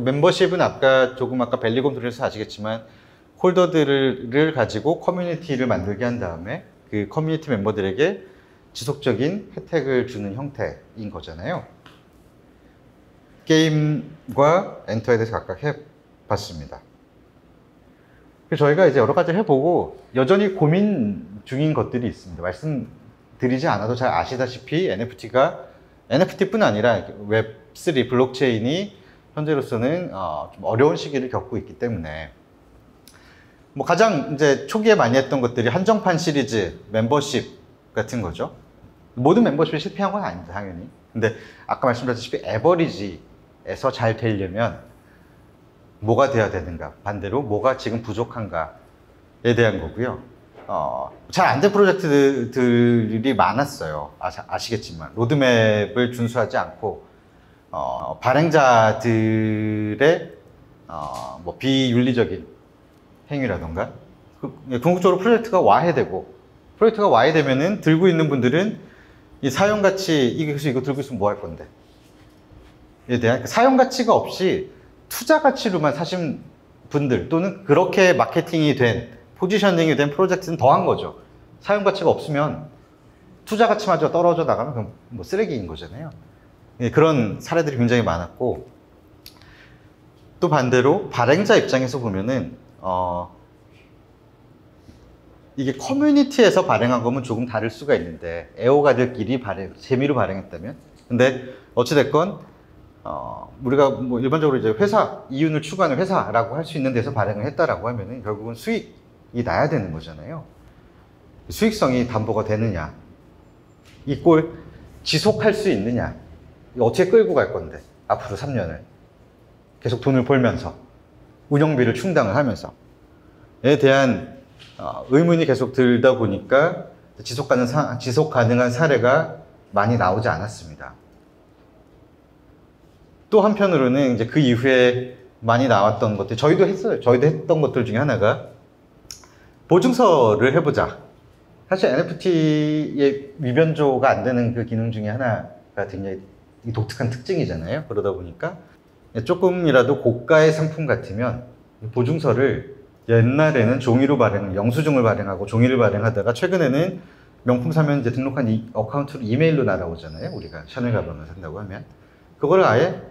멤버십은 아까 벨리곰들에서 아시겠지만 홀더들을 가지고 커뮤니티를 만들게 한 다음에 그 커뮤니티 멤버들에게 지속적인 혜택을 주는 형태인 거잖아요. 게임과 엔터에 대해서 각각 해봤습니다. 그래서 저희가 이제 여러 가지를 해보고 여전히 고민 중인 것들이 있습니다. 말씀드리지 않아도 잘 아시다시피 NFT뿐 아니라 웹3 블록체인이 현재로서는 좀 어려운 시기를 겪고 있기 때문에 뭐 가장 이제 초기에 많이 했던 것들이 한정판 시리즈 멤버십 같은 거죠. 모든 멤버십이 실패한 건 아닙니다, 당연히. 근데 아까 말씀드렸다시피 에버리지에서 잘 되려면 뭐가 돼야 되는가, 반대로 뭐가 지금 부족한가에 대한 거고요. 잘 안 된 프로젝트들이 많았어요. 아시겠지만 로드맵을 준수하지 않고 발행자들의 뭐 비윤리적인 행위라던가 궁극적으로 프로젝트가 와해되면은 들고 있는 분들은 이 사용가치 이거 들고 있으면 뭐 할 건데 에 대한 사용가치가 없이 투자가치로만 사신 분들 또는 그렇게 마케팅이 된 포지셔닝이 된 프로젝트는 더한 거죠. 사용가치가 없으면 투자가치마저 떨어져 나가면 그럼 뭐 쓰레기인 거잖아요. 그런 사례들이 굉장히 많았고, 또 반대로 발행자 입장에서 보면은 이게 커뮤니티에서 발행한 거면 조금 다를 수가 있는데 애호가들끼리 재미로 발행했다면, 근데 어찌됐건 우리가 뭐 일반적으로 이제 이윤을 추구하는 회사라고 할 수 있는 데서 발행을 했다라고 하면은 결국은 수익이 나야 되는 거잖아요. 수익성이 담보가 되느냐, 이 꼴 지속할 수 있느냐, 이거 어떻게 끌고 갈 건데 앞으로 3년을 계속 돈을 벌면서 운영비를 충당을 하면서에 대한 의문이 계속 들다 보니까 지속 가능한 사례가 많이 나오지 않았습니다. 또 한편으로는 이제 그 이후에 많이 나왔던 것들, 저희도 했어요. 저희도 했던 것들 중에 하나가 보증서를 해보자. 사실 NFT의 위변조가 안 되는 그 기능 중에 하나가 굉장히 독특한 특징이잖아요. 그러다 보니까 조금이라도 고가의 상품 같으면 보증서를 옛날에는 종이로 영수증을 발행하고 종이를 발행하다가 최근에는 명품 사면 이제 등록한 이 어카운트로 이메일로 날아오잖아요. 우리가 샤넬 가방을 산다고 하면 그거를 아예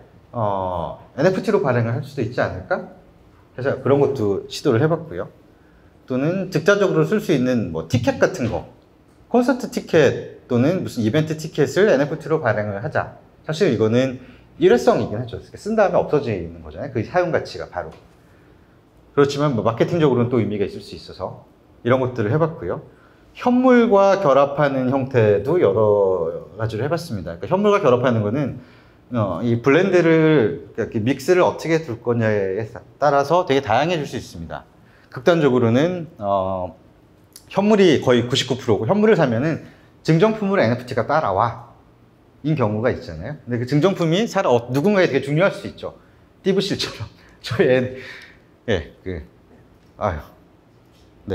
NFT로 발행을 할 수도 있지 않을까? 그래서 그런 것도 시도를 해봤고요. 또는 즉자적으로 쓸 수 있는 뭐 티켓 같은 거, 콘서트 티켓 또는 무슨 이벤트 티켓을 NFT로 발행을 하자. 사실 이거는 일회성이긴 하죠. 쓴 다음에 없어지는 거잖아요. 그 사용 가치가 바로. 그렇지만 뭐 마케팅적으로는 또 의미가 있을 수 있어서 이런 것들을 해봤고요. 현물과 결합하는 형태도 여러 가지를 해봤습니다. 그러니까 현물과 결합하는 거는 이 블렌드를 이렇게 믹스를 어떻게 둘 거냐에 따라서 되게 다양해질 수 있습니다. 극단적으로는 현물이 거의 99%고 현물을 사면은 증정품으로 NFT가 따라와 인 경우가 있잖아요. 근데 그 증정품이 누군가에 되게 중요할 수 있죠. 띠부실처럼 저희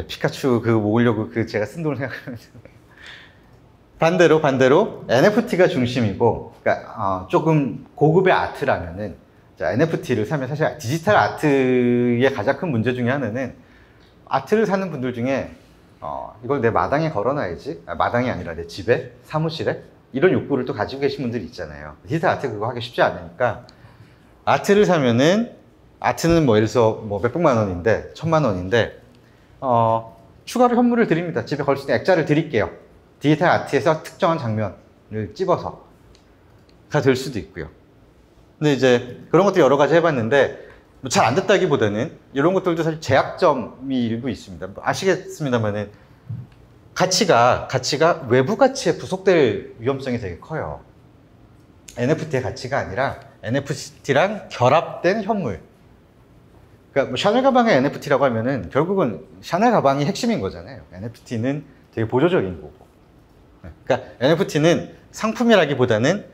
피카츄 모으려고 제가 쓴 돈을 생각하면서 반대로 NFT가 중심이고, 그러니까 조금 고급의 아트라면은 NFT를 사면 사실 디지털 아트의 가장 큰 문제 중에 하나는 아트를 사는 분들 중에 이걸 내 마당에 걸어놔야지, 마당이 아니라 내 집에, 사무실에 이런 욕구를 또 가지고 계신 분들이 있잖아요. 디지털 아트 그거 하기 쉽지 않으니까 아트를 사면은 아트는 뭐 예를 들어서 뭐 몇백만 원인데 1000만 원인데 추가로 현물을 드립니다. 집에 걸 수 있는 액자를 드릴게요. 디지털 아트에서 특정한 장면을 찝어서 가 될 수도 있고요. 근데 이제 그런 것들 여러 가지 해봤는데 잘 안 됐다기보다는 이런 것들도 사실 제약점이 일부 있습니다. 뭐 아시겠습니다만은 가치가 외부 가치에 부속될 위험성이 되게 커요. NFT의 가치가 아니라 NFT랑 결합된 현물. 그러니까 뭐 샤넬 가방의 NFT라고 하면은 결국은 샤넬 가방이 핵심인 거잖아요. NFT는 되게 보조적인 거고. 그러니까 NFT는 상품이라기보다는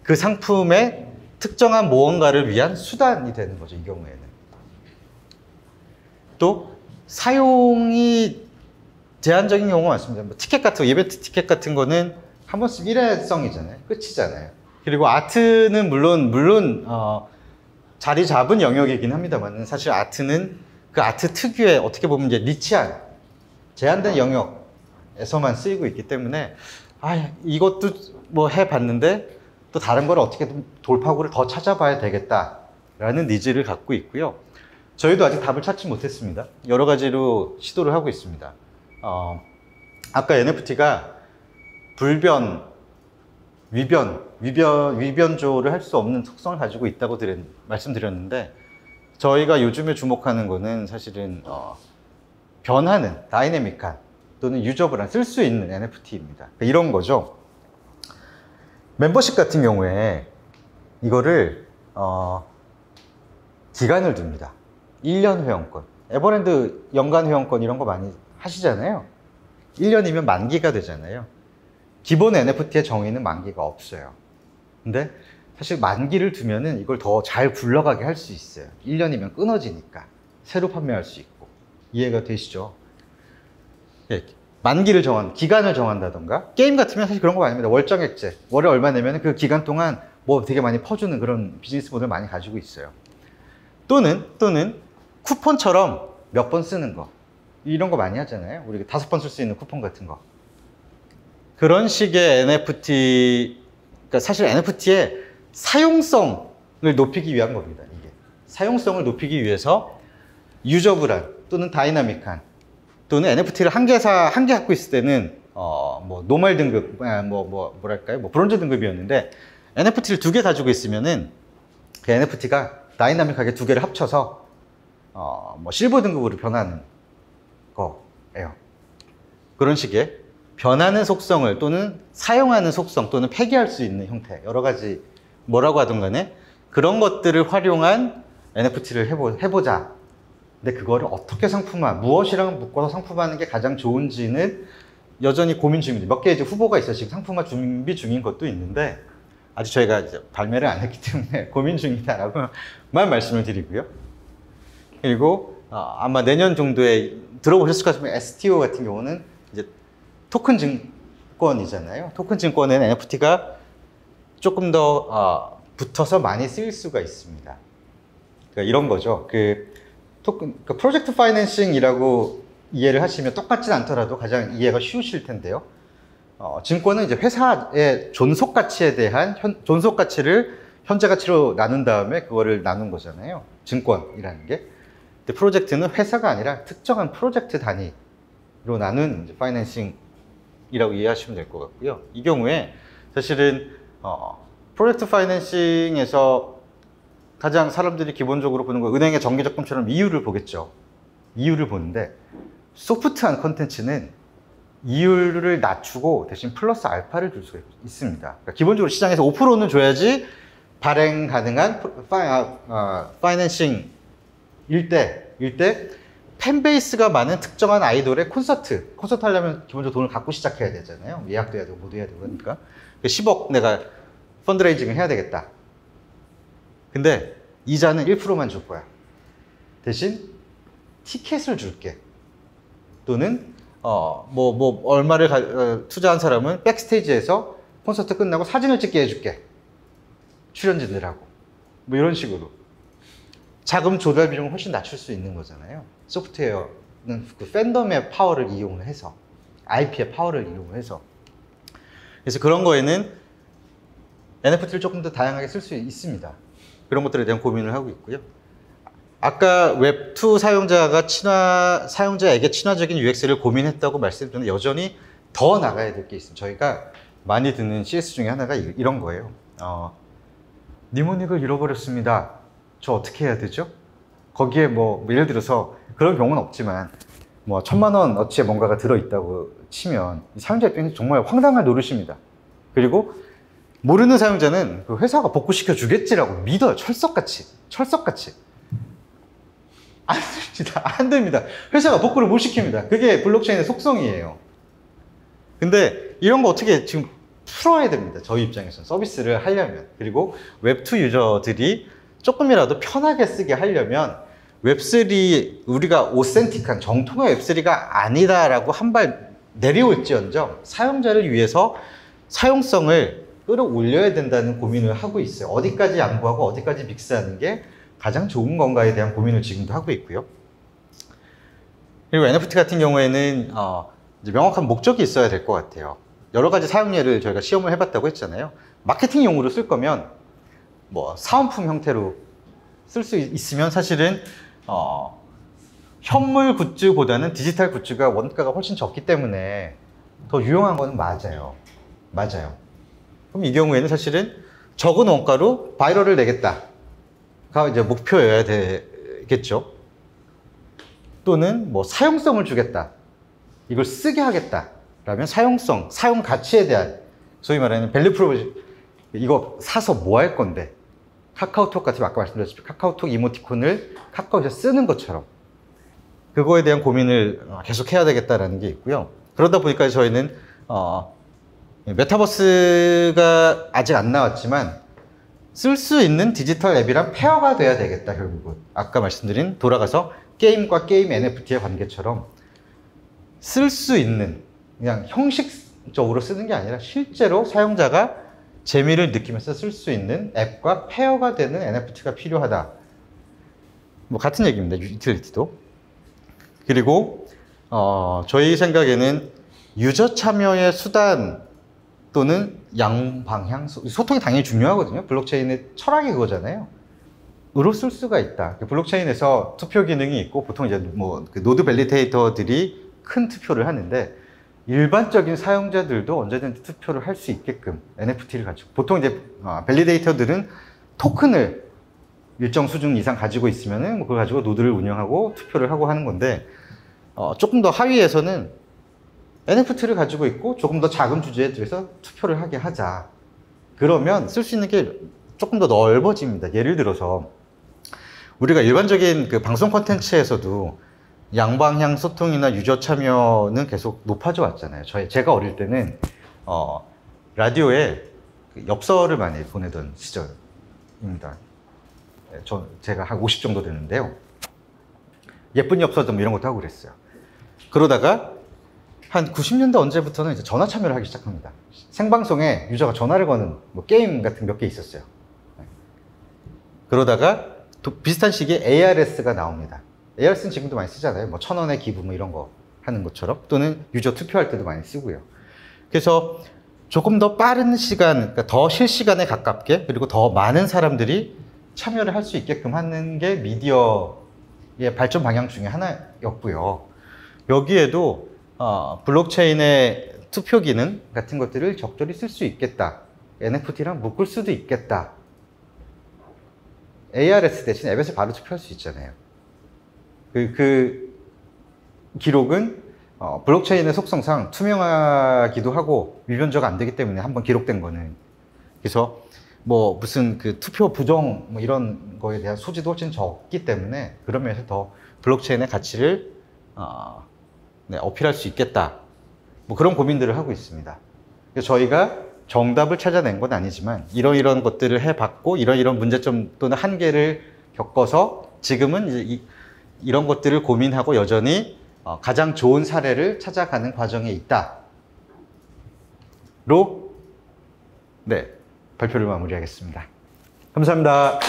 그 상품의 특정한 무언가를 위한 수단이 되는 거죠, 이 경우에는. 또 사용이 제한적인 경우가 많습니다. 뭐 티켓 같은 거, 이벤트 티켓 같은 거는 한 번씩 일회성이잖아요. 끝이잖아요. 그리고 아트는 물론 자리 잡은 영역이긴 합니다만 사실 아트는 그 아트 특유의 어떻게 보면 이제 니치한 제한된 영역에서만 쓰이고 있기 때문에 이것도 뭐 해봤는데 또 다른 걸 어떻게든 돌파구를 더 찾아봐야 되겠다라는 니즈를 갖고 있고요. 저희도 아직 답을 찾지 못했습니다. 여러 가지로 시도를 하고 있습니다. 아까 NFT가 불변, 위변조를 할 수 없는 특성을 가지고 있다고 말씀드렸는데 저희가 요즘에 주목하는 거는 사실은 변하는 다이내믹한 또는 유저블한 쓸 수 있는 NFT입니다. 그러니까 이런 거죠. 멤버십 같은 경우에 이거를 기간을 둡니다. 1년 회원권, 에버랜드 연간 회원권 이런 거 많이 하시잖아요. 1년이면 만기가 되잖아요. 기본 NFT의 정의는 만기가 없어요. 근데 사실 만기를 두면은 이걸 더 잘 굴러가게 할 수 있어요. 1년이면 끊어지니까 새로 판매할 수 있고. 이해가 되시죠? 예, 만기를 기간을 정한다던가 게임 같으면 사실 그런 거 아닙니다. 월정액제, 월에 얼마 내면 그 기간 동안 뭐 되게 많이 퍼주는 그런 비즈니스 모델을 많이 가지고 있어요. 또는 쿠폰처럼 몇 번 쓰는 거 이런 거 많이 하잖아요. 우리가 5번 쓸 수 있는 쿠폰 같은 거. 그런 식의 NFT, 그러니까 사실 NFT의 사용성을 높이기 위한 겁니다. 이게 사용성을 높이기 위해서 유저블한 또는 다이나믹한 또는 NFT를 한 개 갖고 있을 때는 뭐 노멀 등급, 뭐랄까요, 뭐 브론즈 등급이었는데 NFT를 2개 가지고 있으면은 그 NFT가 다이나믹하게 2개를 합쳐서 뭐 실버 등급으로 변하는 거예요. 그런 식의 변하는 속성을 또는 사용하는 속성 또는 폐기할 수 있는 형태, 여러 가지 뭐라고 하든 간에 그런 것들을 활용한 NFT를 해보자. 근데 그거를 어떻게 무엇이랑 묶어서 상품화하는 게 가장 좋은지는 여전히 고민 중입니다. 몇 개 이제 후보가 있어요. 지금 상품화 준비 중인 것도 있는데 아직 저희가 이제 발매를 안 했기 때문에 고민 중이다라고만 말씀을 드리고요. 그리고 아마 내년 정도에 들어보셨을 것 같으면 STO 같은 경우는 이제 토큰 증권이잖아요. 토큰 증권은 NFT가 조금 더 붙어서 많이 쓰일 수가 있습니다. 그러니까 이런 거죠. 프로젝트 파이낸싱이라고 이해를 하시면 똑같진 않더라도 가장 이해가 쉬우실 텐데요. 증권은 이제 회사의 존속 가치에 대한 존속 가치를 현재 가치로 나눈 다음에 그거를 나눈 거잖아요. 증권이라는 게. 근데 프로젝트는 회사가 아니라 특정한 프로젝트 단위로 나눈 파이낸싱이라고 이해하시면 될 것 같고요. 이 경우에 사실은 프로젝트 파이낸싱에서 가장 사람들이 기본적으로 보는 거 은행의 정기적금처럼 이율을 보겠죠. 이율을 보는데 소프트한 컨텐츠는 이율을 낮추고 대신 플러스 알파를 줄 수가 있습니다. 그러니까 기본적으로 시장에서 5%는 줘야지 발행 가능한 파이낸싱일 때 팬베이스가 많은 특정한 아이돌의 콘서트 하려면 기본적으로 돈을 갖고 시작해야 되잖아요. 예약도 해야 되고 모두 해야 되고 그러니까 10억 내가 펀드레이징을 해야 되겠다. 근데 이자는 1%만 줄 거야. 대신 티켓을 줄게. 또는 얼마를 투자한 사람은 백스테이지에서 콘서트 끝나고 사진을 찍게 해줄게. 출연진들하고. 뭐 이런 식으로. 자금 조달 비용을 훨씬 낮출 수 있는 거잖아요. 소프트웨어는 그 팬덤의 파워를 이용을 해서, IP의 파워를 이용을 해서. 그래서 그런 거에는 NFT를 조금 더 다양하게 쓸 수 있습니다. 그런 것들에 대한 고민을 하고 있고요. 아까 웹2 사용자에게 친화적인 UX를 고민했다고 말씀드렸는데 여전히 더 나가야 될 게 있습니다. 저희가 많이 듣는 CS 중에 하나가 이런 거예요. 니모닉을 잃어버렸습니다. 저 어떻게 해야 되죠? 거기에 뭐 예를 들어서 그런 경우는 없지만 뭐 1000만 원어치의 뭔가가 들어있다고 치면 사용자 입장에서 정말 황당할 노릇입니다. 그리고 모르는 사용자는 그 회사가 복구시켜 주겠지라고 믿어요. 철석같이. 안 됩니다. 회사가 복구를 못 시킵니다. 그게 블록체인의 속성이에요. 근데 이런 거 어떻게 지금 풀어야 됩니다. 저희 입장에서는 서비스를 하려면. 그리고 웹2 유저들이 조금이라도 편하게 쓰게 하려면 웹3 우리가 오센틱한 정통의 웹3가 아니다라고 한 발 내려올지언정 사용자를 위해서 사용성을 끌어올려야 된다는 고민을 하고 있어요. 어디까지 양보하고 어디까지 믹스하는 게 가장 좋은 건가에 대한 고민을 지금도 하고 있고요. 그리고 NFT 같은 경우에는 이제 명확한 목적이 있어야 될 것 같아요. 여러 가지 사용 예를 저희가 시험을 해봤다고 했잖아요. 마케팅용으로 쓸 거면 뭐 사은품 형태로 쓸 수 있으면 사실은 현물 굿즈보다는 디지털 굿즈가 원가가 훨씬 적기 때문에 더 유용한 건 맞아요. 그럼 이 경우에는 사실은 적은 원가로 바이럴을 내겠다가 이제 목표여야 되겠죠. 또는 뭐 사용성을 주겠다. 이걸 쓰게 하겠다. 라면 사용성, 사용 가치에 대한 소위 말하는 밸류 프로포지션, 이거 사서 뭐 할 건데 카카오톡 같은 아까 말씀드렸듯이 카카오톡 이모티콘을 카카오에서 쓰는 것처럼 그거에 대한 고민을 계속 해야 되겠다라는 게 있고요. 그러다 보니까 저희는 메타버스가 아직 안 나왔지만 쓸 수 있는 디지털 앱이랑 페어가 돼야 되겠다. 결국은 아까 말씀드린 돌아가서 게임과 게임 NFT의 관계처럼 쓸 수 있는 그냥 형식적으로 쓰는 게 아니라 실제로 사용자가 재미를 느끼면서 쓸 수 있는 앱과 페어가 되는 NFT가 필요하다. 뭐 같은 얘기입니다. 유틸리티도. 그리고 저희 생각에는 유저 참여의 수단 또는 양방향 소통이 당연히 중요하거든요. 블록체인의 철학이 그거잖아요. 으로 쓸 수가 있다. 블록체인에서 투표 기능이 있고 보통 이제 뭐 그 노드 밸리데이터들이 큰 투표를 하는데 일반적인 사용자들도 언제든지 투표를 할 수 있게끔 NFT를 가지고 보통 이제 밸리데이터들은 토큰을 일정 수준 이상 가지고 있으면은 그걸 가지고 노드를 운영하고 투표를 하고 하는 건데 조금 더 하위에서는 NFT를 가지고 있고 조금 더 작은 주제에 대해서 투표를 하게 하자. 그러면 쓸 수 있는 게 조금 더 넓어집니다. 예를 들어서 우리가 일반적인 그 방송 콘텐츠에서도 양방향 소통이나 유저 참여는 계속 높아져 왔잖아요. 제가 어릴 때는 라디오에 엽서를 많이 보내던 시절입니다. 제가 한 50 정도 되는데요. 예쁜 엽서도 뭐 이런 것도 하고 그랬어요. 그러다가 한 90년대 언제부터는 이제 전화 참여를 하기 시작합니다. 생방송에 유저가 전화를 거는 뭐 게임 같은 몇 개 있었어요. 그러다가 비슷한 시기에 ARS가 나옵니다. ARS는 지금도 많이 쓰잖아요. 뭐 1000원의 기부 뭐 이런 거 하는 것처럼 또는 유저 투표할 때도 많이 쓰고요. 그래서 조금 더 빠른 시간, 그러니까 더 실시간에 가깝게 그리고 더 많은 사람들이 참여를 할 수 있게끔 하는 게 미디어의 발전 방향 중에 하나였고요. 여기에도 블록체인의 투표 기능 같은 것들을 적절히 쓸 수 있겠다. NFT랑 묶을 수도 있겠다. ARS 대신 앱에서 바로 투표할 수 있잖아요. 그 기록은 블록체인의 속성상 투명하기도 하고 위변조가 안 되기 때문에 한번 기록된 거는. 그래서 뭐 무슨 그 투표 부정 뭐 이런 거에 대한 소지도 훨씬 적기 때문에 그런 면에서 더 블록체인의 가치를 어필할 수 있겠다. 뭐 그런 고민들을 하고 있습니다. 그래서 저희가 정답을 찾아낸 건 아니지만 이런 것들을 해봤고 이런 문제점 또는 한계를 겪어서 지금은 이제 이런 것들을 고민하고 여전히 가장 좋은 사례를 찾아가는 과정에 있다로 발표를 마무리하겠습니다. 감사합니다.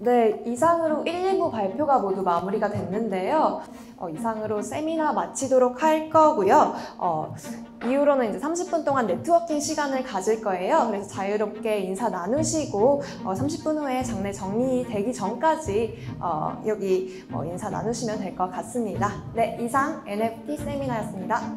네, 이상으로 1, 2부 발표가 모두 마무리가 됐는데요. 이상으로 세미나 마치도록 할 거고요. 이후로는 이제 30분 동안 네트워킹 시간을 가질 거예요. 그래서 자유롭게 인사 나누시고 30분 후에 장내 정리되기 전까지 여기 인사 나누시면 될 것 같습니다. 네, 이상 NFT 세미나였습니다.